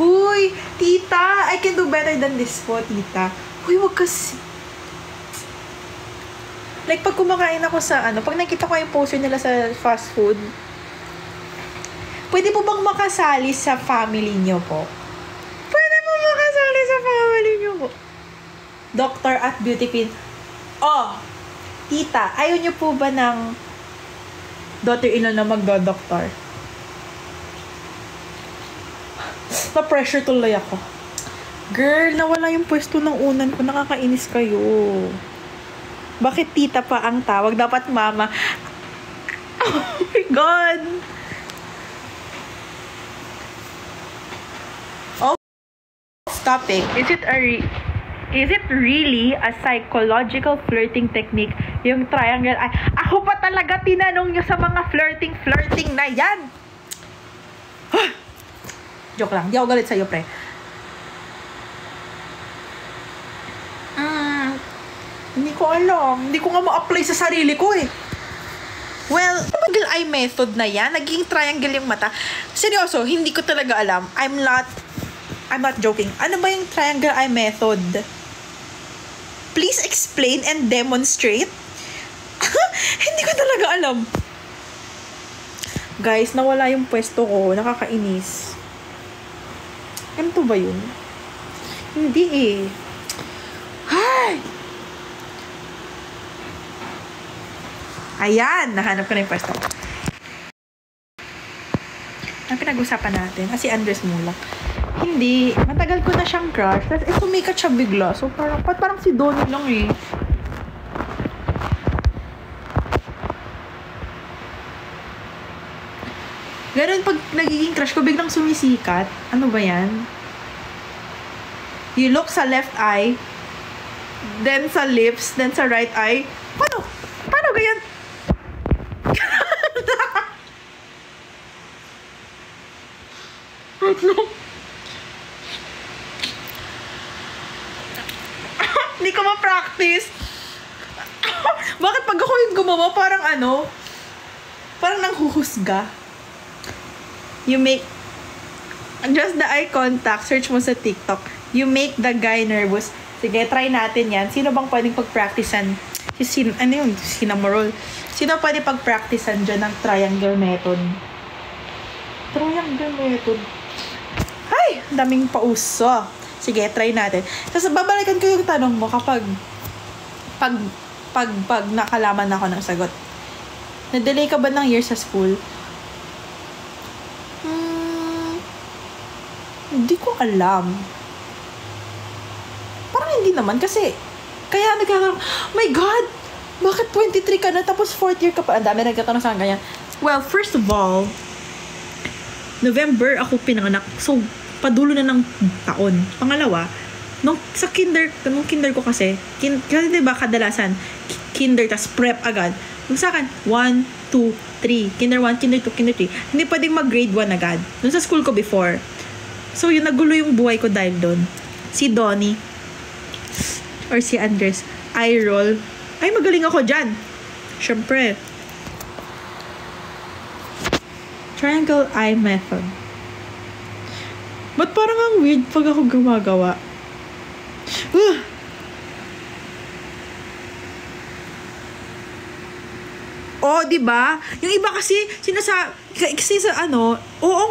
Huy, tita, I can do better than this po, tita. Huy, wag kasi. Like, pag kumakain ako sa pag nakita ko yung poster nila sa fast food, pwede po bang makasali sa family nyo po? Pwede po makasali sa family nyo po. Doctor at beauty queen. Oh, tita, ayaw nyo po ba ng daughter-in-law na magdo-doctor? Na-pressure tuloy ako. Girl, nawala yung pwesto ng unan ko. Nakakainis kayo. Bakit tita pa ang tawag? Dapat mama. Oh my God. Off topic. Is it really a psychological flirting technique yung triangle? Ay, ako pa talaga tinanong nyo sa mga flirting na yan. Joke lang. Di ako galit sa'yo, pre. Hindi ko alam. Hindi ko nga ma-apply sa sarili ko eh. Well, triangle eye method na yan. Naging triangle yung mata. Seryoso, hindi ko talaga alam. I'm not joking. Ano ba yung triangle eye method? Please explain and demonstrate. Hindi ko talaga alam. Guys, nawala yung pwesto ko. Nakakainis. Ano to ba yun? Hindi eh. Hay! Ayan! Nahanap ko na yung pwesto ko. Ang pinag-usapan natin, si Andres Mulak. Hindi. Matagal ko na siyang crush. Tapos, sumikat siya bigla. So, parang si Donnie lang eh. Ganun pag nagiging crush ko, biglang sumisikat. Ano ba yan? You look sa left eye, then sa lips, then sa right eye. Paano? Paano ganyan? Hindi ko ma-practice. Bakit pag ako yung gumawa, parang parang nanghuhusga. You make, just the eye contact, search mo sa TikTok. You make the guy nervous. Sige, try natin yan. Sino bang pwedeng pag-practicean? Sinamorol. Sino pwede pag-practicean dyan ng triangle method? Triangle method. Ay! Daming pauso. Sige, try natin. Tapos, babalikan ko yung tanong mo kapag pag nakalaman ako ng sagot. Na-delay ka ba ng year sa school? Hindi ko alam. Parang hindi naman kasi kaya nagkakaroon, my God! Bakit 23 ka na tapos 4th year ka pa? Ang dami nagkatanong sa ganyan. Well, first of all, November ako pinanganak. So, padulo na ng taon. Pangalawa, nung kinder ko kasi diba kadalasan, kinder tas prep agad. Nung sa akin, 1, 2, 3. Kinder 1, kinder 2, kinder 3. Hindi pwedeng mag-grade 1 agad. Nung sa school ko before. So, yun, nagulo yung buhay ko dahil doon. Si Donnie, or si Andres, eye roll. Ay, magaling ako dyan. Siyempre. Triangle eye method. Ba't parang ang weird pag ako gumagawa? Oh, diba? Yung iba kasi, kasi sa oo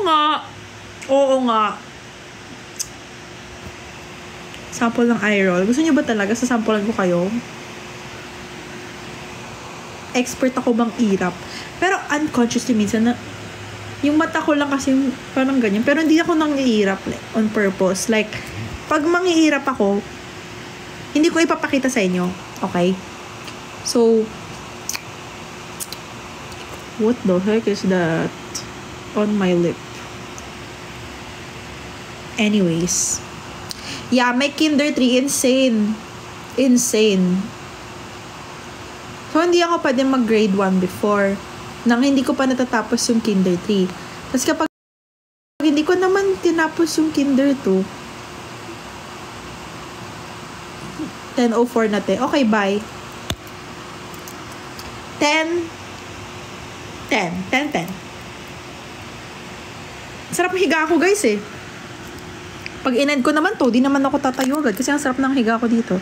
nga. Sample ng eye roll. Gusto niyo ba talaga sasampulan ko kayo? Expert ako bang irap? Pero unconsciously minsan na yung mata ko lang kasi parang ganyan. Pero hindi ako nang iirap on purpose. Like, pag mangiirap ako, hindi ko ipapakita sa inyo. Okay? So, what the heck is that on my lip? Anyways. Yeah, may kinder 3. Insane. So, hindi ako pwede mag-grade 1 before. nang hindi ko pa natatapos yung Kinder 3. Tapos kapag hindi ko naman tinapos yung Kinder 2, 10:04 na te. Okay, bye. 10. Sarap higa ako, guys, eh. Pag in-end ko naman to, di naman ako tatayo agad kasi ang sarap ng higa ko dito.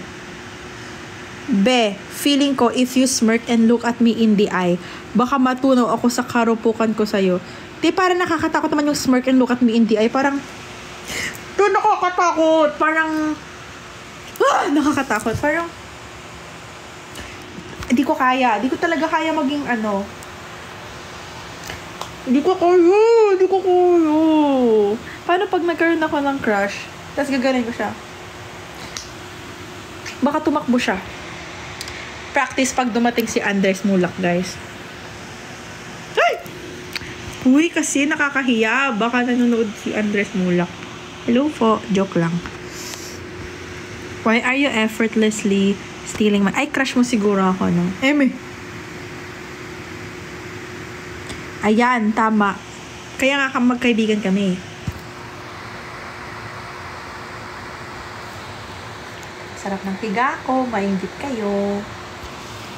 Feeling ko if you smirk and look at me in the eye, baka matunaw ako sa karupukan ko sa'yo. Di, parang nakakatakot naman yung smirk and look at me in the eye. Parang, nakakatakot. Parang, nakakatakot. Parang, hindi ko kaya. Hindi ko talaga kaya maging ano. Hindi ko kaya. Paano pag nagkaroon ako ng crush, tapos gaganin ko siya? Baka tumakbo siya. Practice pag dumating si Andres Mulak, guys. Ay! Uy, kasi nakakahiya. Baka nanonood si Andres Mulak. Hello po. Joke lang. Why are you effortlessly stealing my... Ay, crush mo siguro ako, no? Eme. Ayan, tama. Kaya nga magkaibigan kami. Sarap ng higa ko. Mainggit kayo.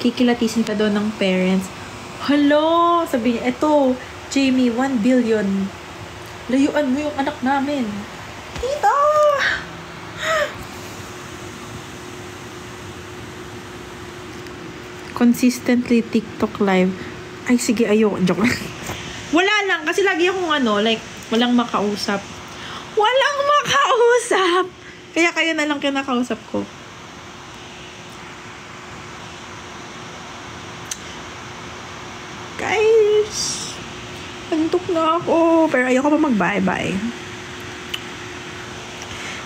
Kikilatisin ka doon ng parents. Hello! Sabi niya, eto, Jamie, 1 billion. Layuan mo yung anak namin. Tita! Consistently TikTok live. Ay, sige, ayoko. Joke lang. Wala lang. Kasi lagi akong like, walang makausap. Walang makausap! Kaya kayo na lang kinakausap ko. Guys, antok na ako. Pero ayoko pa mag-bye-bye.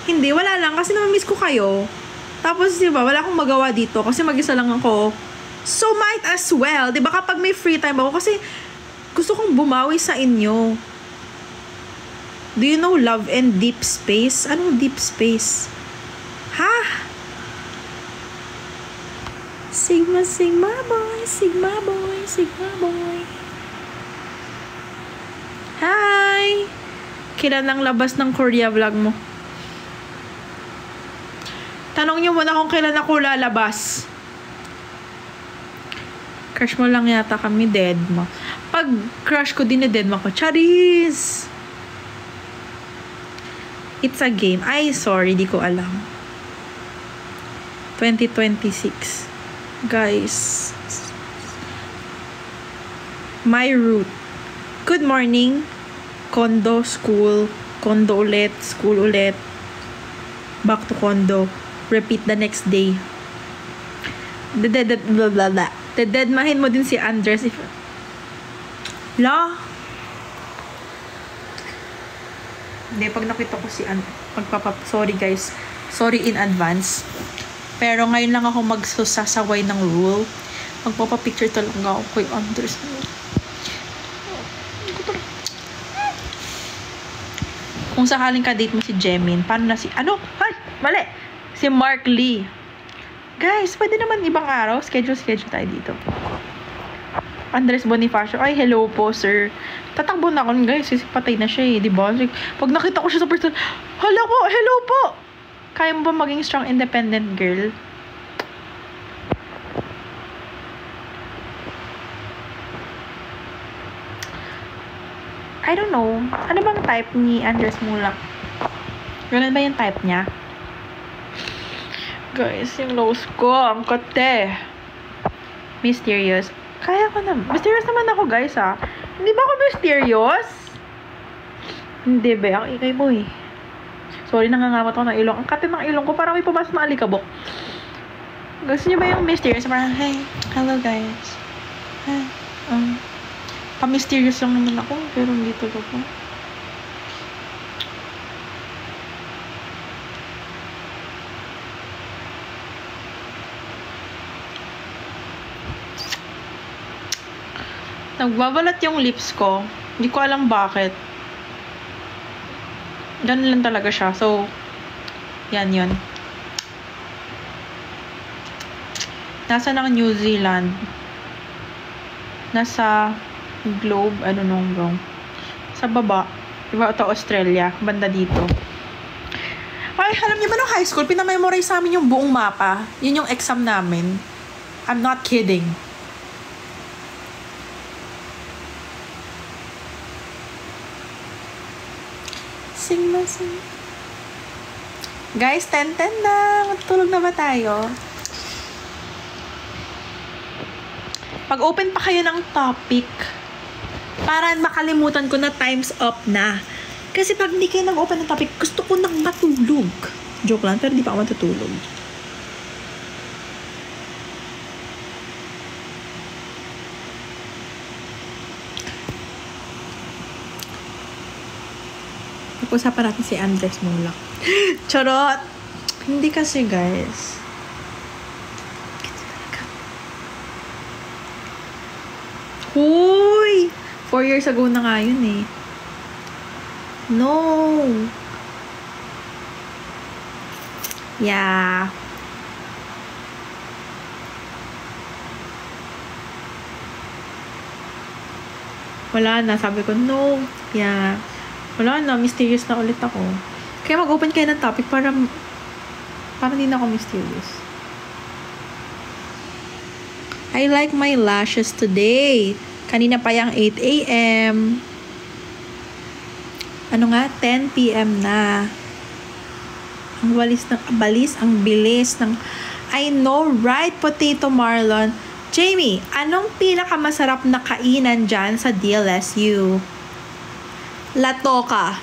Hindi, wala lang. Kasi namamiss ko kayo. Tapos, diba, wala akong magawa dito. Kasi mag-isa lang ako. So, might as well. Diba, kapag may free time ako. Kasi, gusto kong bumawi sa inyo. Do you know love and deep space? Anong deep space? Ha? Sigma, sigma boy, sigma boy, sigma boy. Hi! Kailan lang labas ng Korea vlog mo? Tanong niyo muna kung kailan ako lalabas. Crush mo lang yata kami, dead mo. Pag crush ko din, dead mo ko. Charis! It's a game. Ay, sorry, di ko alam. 2026. Guys. My route. Good morning. Condo, school. Condo ulit. School ulit. Back to condo. Repeat the next day. Dededmahin mo din si Andres. La? Hindi, pag nakita ko si sorry guys. Sorry in advance. Pero ngayon lang ako magsusasaway ng rule. Magpapapicture talaga ako kay Andres. Kung sakaling ka-date mo si Jemin, paano na si... Ano? Hay! Mali! Si Mark Lee. Guys, pwede naman ibang araw. Schedule tayo dito. Andres Bonifacio. Ay, hello po, sir. Tatakbo na ako, guys. Kasi patay na siya, eh. Diba? Pag nakita ko siya sa person, hello po! Kaya mo ba maging strong, independent girl? I don't know. Ano bang type ni Andres Mulak? Ganun ba yung type niya? Guys, yung nose ko, ang kate. Mysterious. Kaya ko na. Mysterious naman ako, guys, ha? Hindi ba ako mysterious? Hindi ba? Ang ikay mo, eh. Sorry, nangangamot ako ng ilong. Ang kate ng ilong ko, parang may pumasok na alikabok. Gusto niyo ba yung mysterious? Parang, hey, hello, guys. Hi. Pa-mysterious lang naman ako, pero hindi talaga. Nagbabalat yung lips ko. Hindi ko alam bakit. Ganun lang talaga siya. So, yan yun. Nasa ng New Zealand. Nasa Globe, ano nung wrong. Sa baba. Diba ito, Australia. Banda dito. Ay, alam niyo ba nung high school, pinamemorize sa amin yung buong mapa. Yun yung exam namin. I'm not kidding. Sing na, sing. Guys, 10-10 na. Matulog na ba tayo? Pag-open pa kayo ng topic, para makalimutan ko na time's up na. Kasi pag hindi kayo nag-open ng topic, gusto ko nang matulog. Joke lang, pero di pa ako matutulog. Pag-usapan natin si Andres Mulak. Charot! Hindi kasi, guys. Huy! 4 years ago na nga yun eh. No! Yeah. Wala na. Sabi ko, no. Yeah. Wala na. Mysterious na ulit ako. Kaya mag-open kayo ng topic para hindi na ako mysterious. I like my lashes today. Kanina pa yung 8 a.m. Ano nga? 10 p.m. na. Ang bilis ng I know, right, Potato Marlon? Jamie, anong pinakamasarap na kainan dyan sa DLSU? La Toca.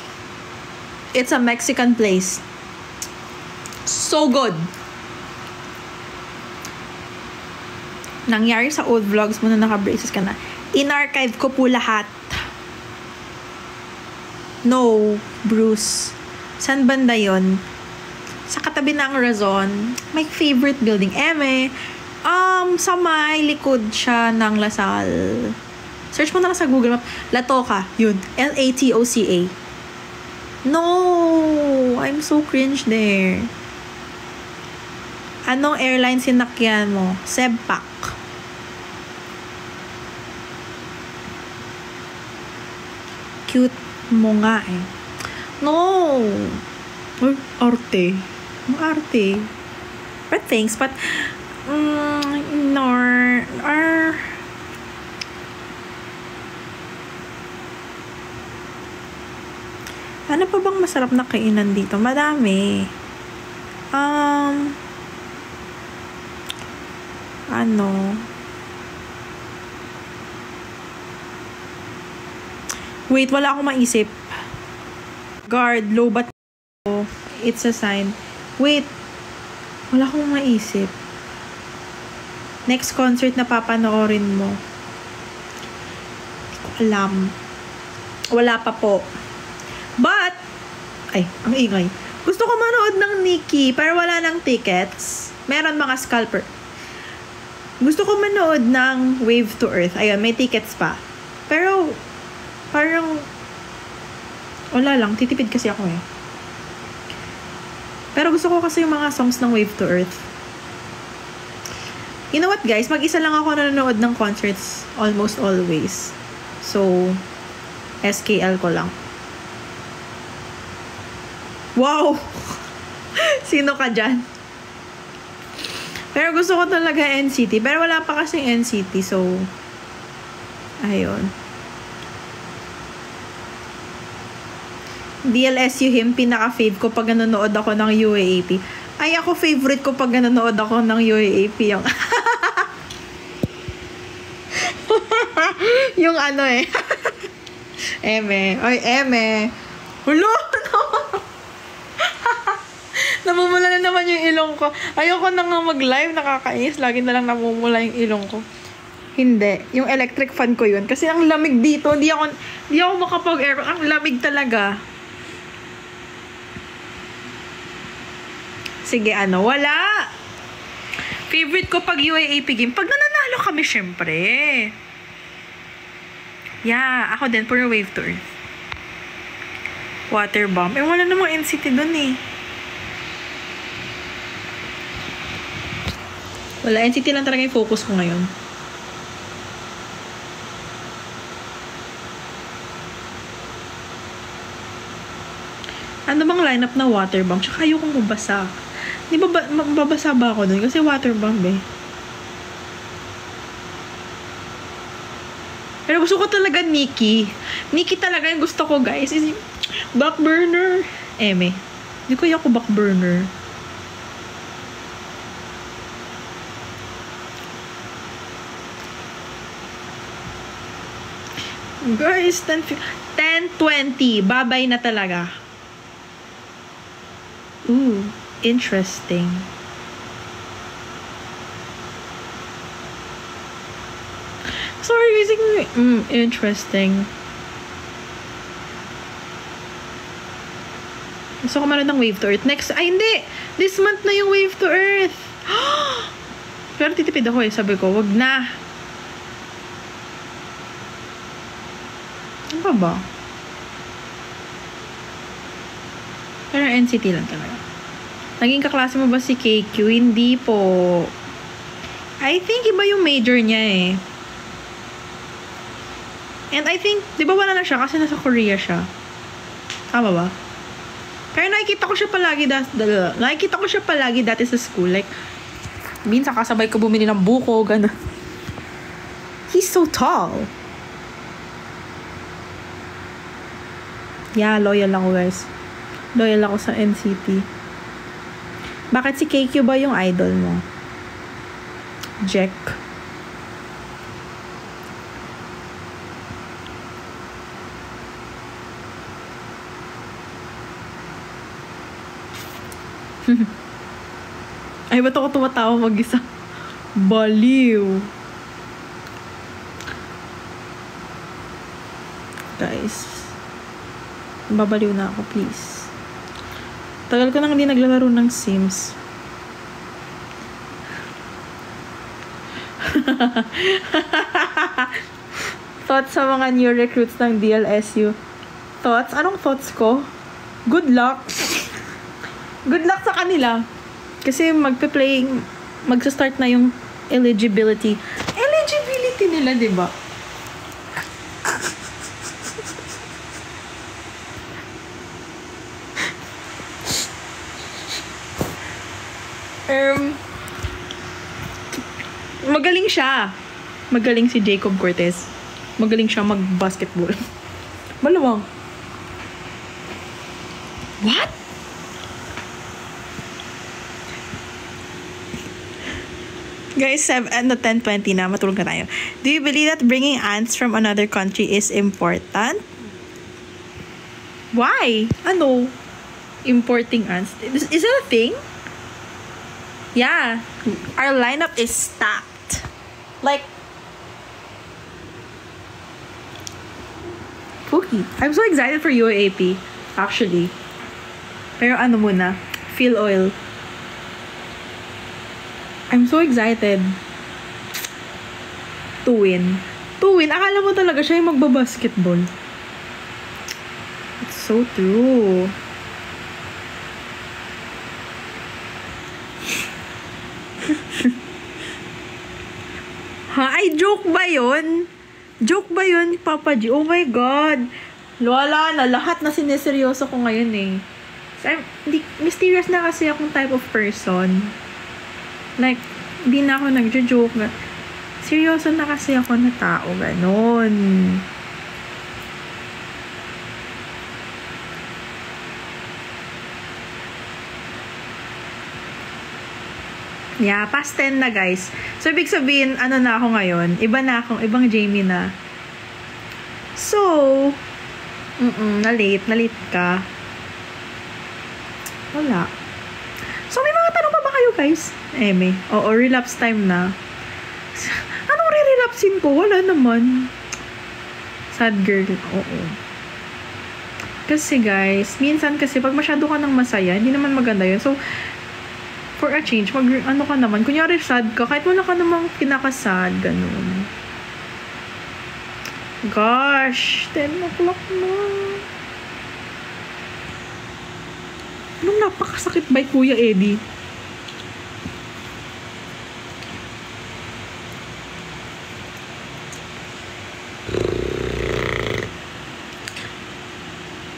It's a Mexican place. So good. Nangyari sa old vlogs mo na naka-braces ka na. In-archive ko po lahat. No, Bruce. San banda yon? Sa katabi ng Razon. My favorite building. Sa may likod siya ng Lasal. Search mo na lang sa Google Map. La Toca. Yun. Latoca. No! I'm so cringe there. Anong airline sinakyan mo? Sebpak. Cute mo nga eh. No! Arte. Ang arte. But thanks, but ano pa bang masarap na kainan dito? Madami. Wait, wala akong maisip. Guard, low bat. It's a sign. Wait, wala akong maisip. Next concert na papanoorin mo? Hindi ko alam. Wala pa po. But, ang ingay. Gusto ko manood ng Nikki, pero wala ng tickets. Meron mga scalper. Gusto ko manood ng Wave to Earth. Ayun, may tickets pa. Pero, parang, wala lang. Titipid kasi ako eh. Pero gusto ko kasi yung mga songs ng Wave to Earth. You know what, guys? Mag-isa lang ako nanonood ng concerts almost always. So, SKL ko lang. Wow! Sino ka dyan? Pero gusto ko talaga NCT. Pero wala pa kasing NCT. So, ayun. DLSU him, pinaka-fave ko pag nanonood ako ng UAAP. Ay, ako favorite ko pag nanonood ako ng UAAP. Yung ano eh. Eme. Oy, Eme. Hulo! Namumula na naman yung ilong ko. Ayoko na nga mag-live. Nakakainis. Lagi na lang namumula yung ilong ko. Hindi. Yung electric fan ko yun. Kasi ang lamig dito. Hindi ako makapag-air. Ang lamig talaga. Sige, wala. Favorite ko pag UAAP game. Pag nananalo kami, syempre. Yeah, ako din. Puro Wave to Earth. Water bomb. Wala namang NCT dun eh. Wala, NCT lang talaga yung focus ko ngayon. Ano bang lineup na water bomb? Tsaka ayokong mabasa. Di ba mababasa ba ako dun? Kasi water bomb eh. Pero gusto ko talaga Nikki. Nikki talaga yung gusto ko, guys. Is back burner. Eme. Hindi ko yung back burner. Guys, 10:20. Babay na talaga. Ooh, interesting. Sorry, using interesting. Gusto ko manood ng Wave to Earth. Next, ay hindi! This month na yung Wave to Earth. Pero titipid ako eh. Sabi ko, wag na. Ano ba? Pero NCT lang talaga. Naging kaklase mo ba si KQ? Hindi po. I think iba yung major niya eh. And I think, di ba wala na siya kasi nasa Korea siya? Tama ba? Pero nakikita ko siya palagi dati sa school. Like, minsan kasabay ko bumili ng buko, gano'n. He's so tall. Yeah, loyal ako, guys. Loyal ako sa NCT. Bakit si KQ ba yung idol mo? Jack. Ay, ba't ako tumatawa mag-isa? Baliw. Guys. Babaliw na ako, please. Tagal ko nang hindi naglalaro ng Sims. Thoughts sa mga new recruits ng DLSU. Thoughts? Anong thoughts ko? Good luck. Good luck sa kanila. Kasi magsa-start na yung eligibility. Eligibility nila, di ba? Magaling siya. Magaling si Jacob Cortez. Magaling siya mag-basketball. Malamang. What? Guys, 10:20 na. Matulog na tayo. Do you believe that bringing ants from another country is important? Why? Ano? Importing ants? Is that a thing? Yeah. Our lineup is stacked. Like, Pookie. I'm so excited for UAP. Actually. Pero ano muna? Feel oil. I'm so excited to win. To win? Akala mo talaga siya yung magbabasketball. It's so true. Ha? Ay, joke ba yun? Joke ba yun, Papa G? Oh my God. Wala na. Lahat na sineseryoso ko ngayon eh. So, mysterious na kasi akong type of person. Like, di na ako nagjo-joke. Seryoso na kasi ako na tao. Ganon. Yeah, past 10 na, guys. So, ibig sabihin, ano na ako ngayon? Iba na akong, ibang Jamie na. So, na-late ka. Wala. So, may mga tanong pa ba kayo, guys? Eme. Oo, relapse time na. Anong re-relapsin ko? Wala naman. Sad girl. Oo. Kasi, guys, minsan kasi, pag masyado ka ng masaya, hindi naman maganda yun. So, for a change, ano ka naman, kunyari sad ka, kahit wala ka namang kinakasad, ganun. Gosh, 10 o'clock na. Anong napakasakit ba Kuya Eddie?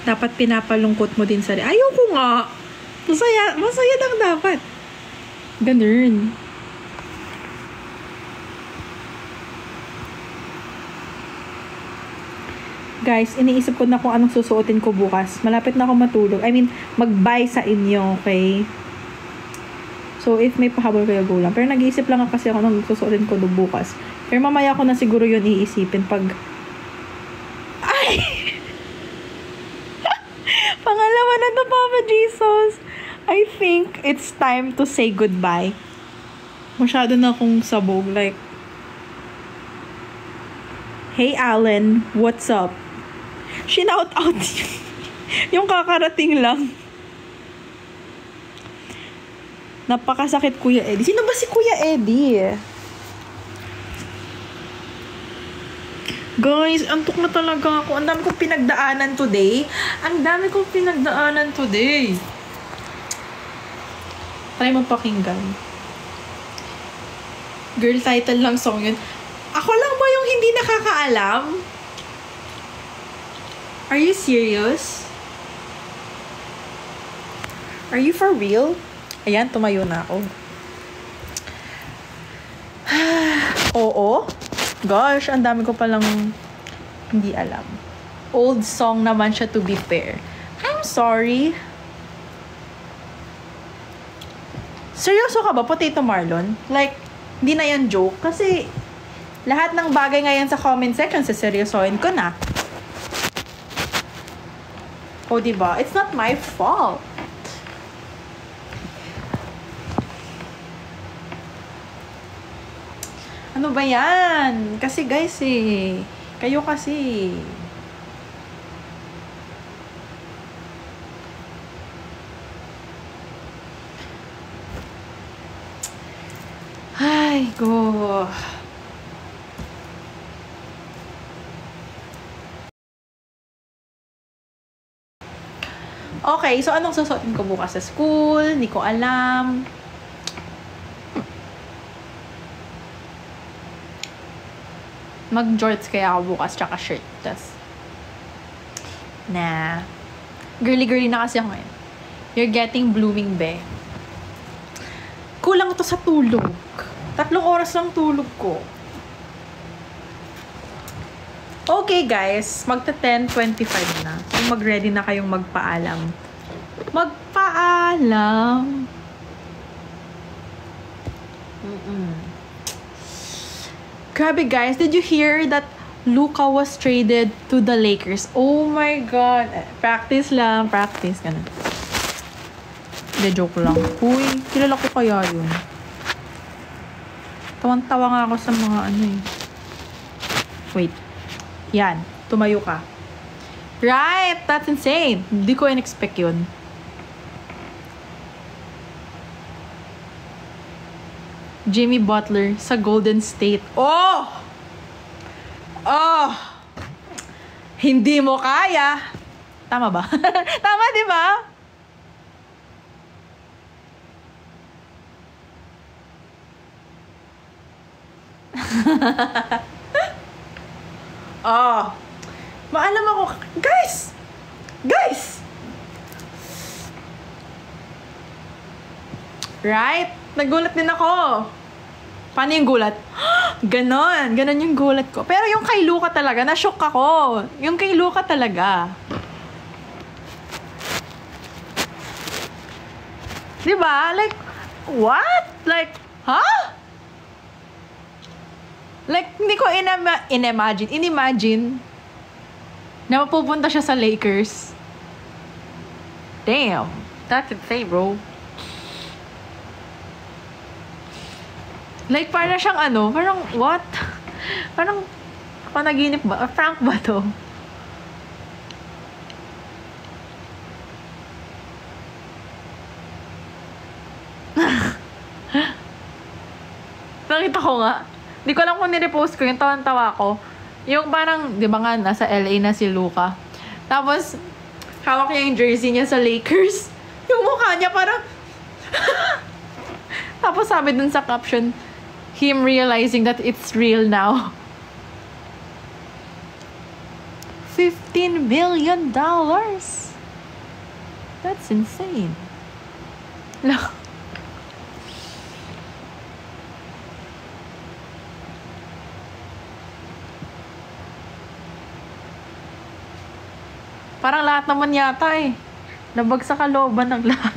Dapat pinapalungkot mo din sarili. Ayoko nga. Masaya lang dapat. Ganun. Guys, iniisip ko na kung anong susuotin ko bukas. Malapit na ako matulog. I mean, mag-bye sa inyo, okay? So, if may pahabol kayo, go lang. Pero nag-iisip lang ako kasi ako nung susuotin ko bukas. Pero mamaya ko na siguro yun iisipin pag... Ay! Pangalawa na to, Papa Jesus. I think it's time to say goodbye. Masyado na akong sabog. Like, hey, Alan, what's up? Shinout out yung kakarating lang. Napakasakit, Kuya Eddie. Sino ba si Kuya Eddie? Guys, antok na talaga ako. Ang dami kong pinagdaanan today. Try mo pakinggan. Girl title lang song yun. Ako lang ba yung hindi nakakaalam? Are you serious? Are you for real? Ayan, tumayo na ako. Oo. Gosh, ang dami ko palang hindi alam. Old song naman siya, to be fair. I'm sorry. Seryoso ka ba, Potato Marlon? Like, hindi na yan joke. Kasi, lahat ng bagay ngayon sa comment section, seryosoin ko na. O, diba? It's not my fault. Ano ba yan? Kasi guys kayo kasi. Ay, go. Okay, so anong susuotin ko bukas sa school? Hindi ko alam. Mag-jorts kaya ako bukas, tsaka shirt. Tas, girly-girly na kasi ako ngayon. You're getting blooming, be. Kulang to sa tulog. 3 oras lang tulog ko. Okay, guys. Magta 10:25 na. So, mag-ready na kayong magpaalam. Magpaalam. Grabe, guys. Did you hear that Luka was traded to the Lakers? Oh my God. Practice lang. Practice. Ganun. Hindi, joke lang. Uy, kilala ko kaya yun. Tawan-tawa nga ako sa mga Wait. Yan. Tumayo ka. Right! That's insane. Hindi ko in-expect yun. Jimmy Butler sa Golden State. Oh! Oh! Hindi mo kaya. Tama ba? Tama, di ba? Oh. Maalam ako. Guys! Guys! Right? Nagulat din ako. Paano yung gulat? Ganon. Ganon yung gulat ko. Pero yung kay Luka talaga, na-shock ako. Yung kay Luka talaga. Diba? Like, what? Like, huh? Like, hindi ko in-imagine na mapupunta siya sa Lakers. Damn. That's insane, bro. Like, parang siyang parang, what? Parang, panaginip ba? Prank ba to? Nakita ko nga. Hindi ko alam kung nirepost ko, yung tawan-tawa ko. Yung parang, di ba nga, nasa LA na si Luka. Tapos, hawak niya yung jersey niya sa Lakers. Yung mukha niya parang... Tapos sabi dun sa caption, him realizing that it's real now. $15 million. That's insane. Look. Parang lahat naman yata eh. Nabagsak sa kalooban ng lahat.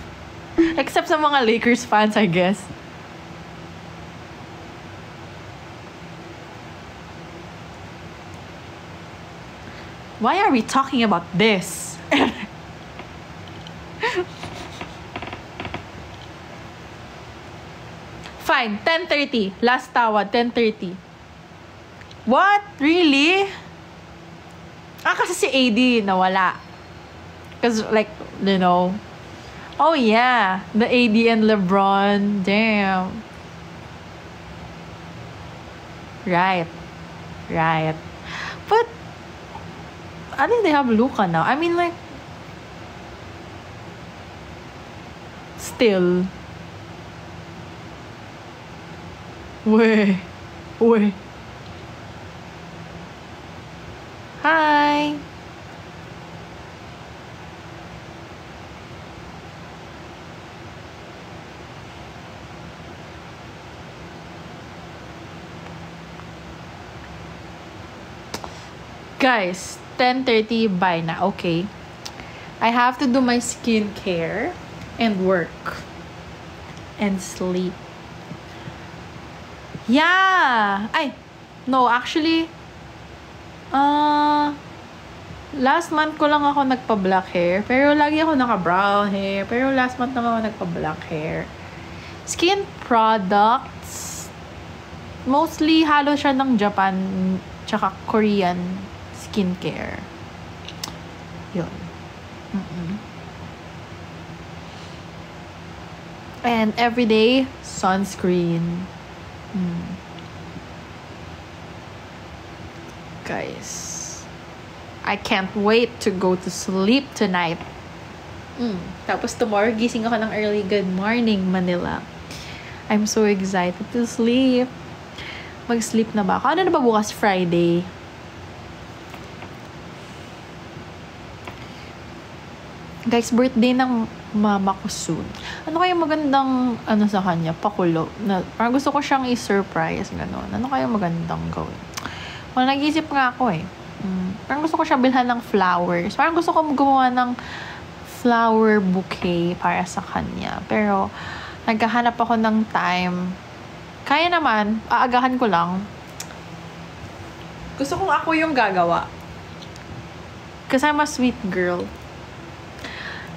Except sa mga Lakers fans, I guess. Why are we talking about this? Fine, 10:30. Last tawad, 10:30. What? Really? Kasi si AD nawala. Because, like, you know. Oh, yeah. The AD and LeBron. Damn. Right. But, I think they have Luka now. I mean, like, still. Wait. Hi. Guys, 10:30 bye na. Okay. I have to do my skincare and work and sleep. Yeah. No, actually, last month ko lang ako nagpa-black hair. Pero lagi ako naka-brown hair. Pero last month lang ako nagpa-black hair. Skin products. Mostly, halo siya ng Japan tsaka Korean skincare. Yun. And everyday sunscreen. Guys, I can't wait to go to sleep tonight. Tapos tomorrow, gising ako ng early. Good morning, Manila. I'm so excited to sleep. Mag-sleep na ba ako? Ano na ba bukas? Friday. Guys, birthday ng mama ko soon. Ano kaya magandang, sa kanya? Pakulo. Parang gusto ko siyang i-surprise, gano'n. Ano kaya magandang gawin? Well, nag-iisip nga ako eh. Parang gusto ko siya bilhan ng flowers. Parang gusto ko gumawa ng flower bouquet para sa kanya. Pero, naghahanap ako ng time. Kaya naman, aagahan ko lang. Gusto kong ako yung gagawa. Because I'm a sweet girl.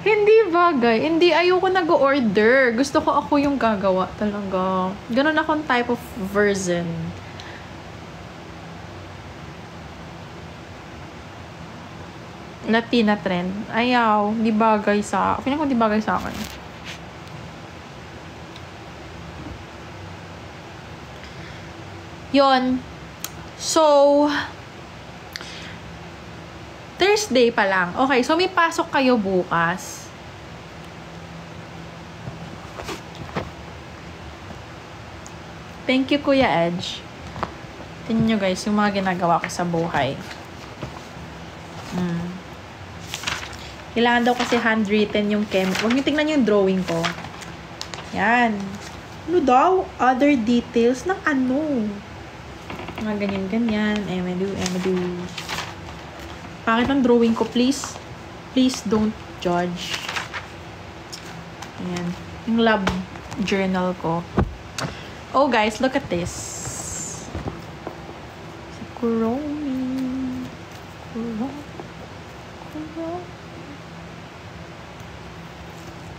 Hindi bagay. Hindi, ayoko nag-order. Gusto ko ako yung gagawa talaga. Ganun akong type of version. Latina trend. Ayaw. Di bagay sa... Feeling ko di bagay sa akin. Yon. So, Thursday pa lang. Okay, so may pasok kayo bukas. Thank you, Kuya Edge. Tingnan nyo guys, yung mga ginagawa ko sa buhay. Kailangan daw kasi handwritten yung chem. Huwag nyo tingnan yung drawing ko. Yan. Ano daw? Other details ng ano? Mga ganyan-ganyan. Emedu. Pangit ang drawing ko, please. Please don't judge. Ayan. Yung lab journal ko. Oh, guys, look at this. Si Kuromi.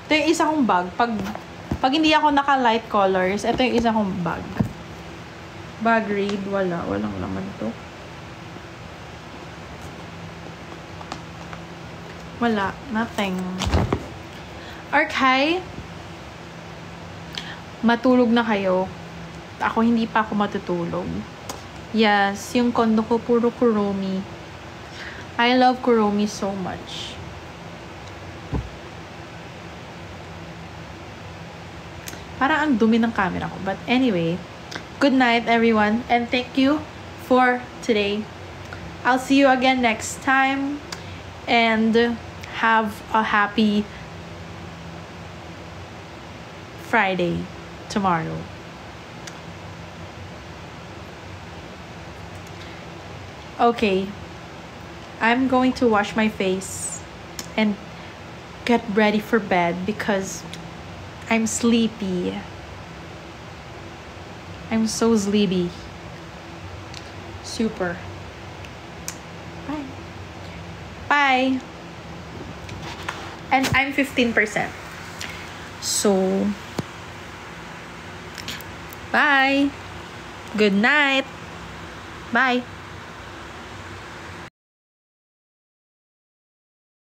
Ito yung isa kong bag. Pag hindi ako naka-light colors, ito yung isa kong bag. Bag read. Walang laman to. Wala. Nothing. Okay. Matulog na kayo. Ako hindi pa ako matutulog. Yes, yung kondo ko puro Kuromi. I love Kuromi so much. Parang ang dumi ng camera ko. But anyway, good night everyone. And thank you for today. I'll see you again next time. And have a happy Friday tomorrow. Okay, I'm going to wash my face and get ready for bed because I'm sleepy. I'm so sleepy. Super. Bye. Bye. And I'm 15%. So, bye. Good night. Bye.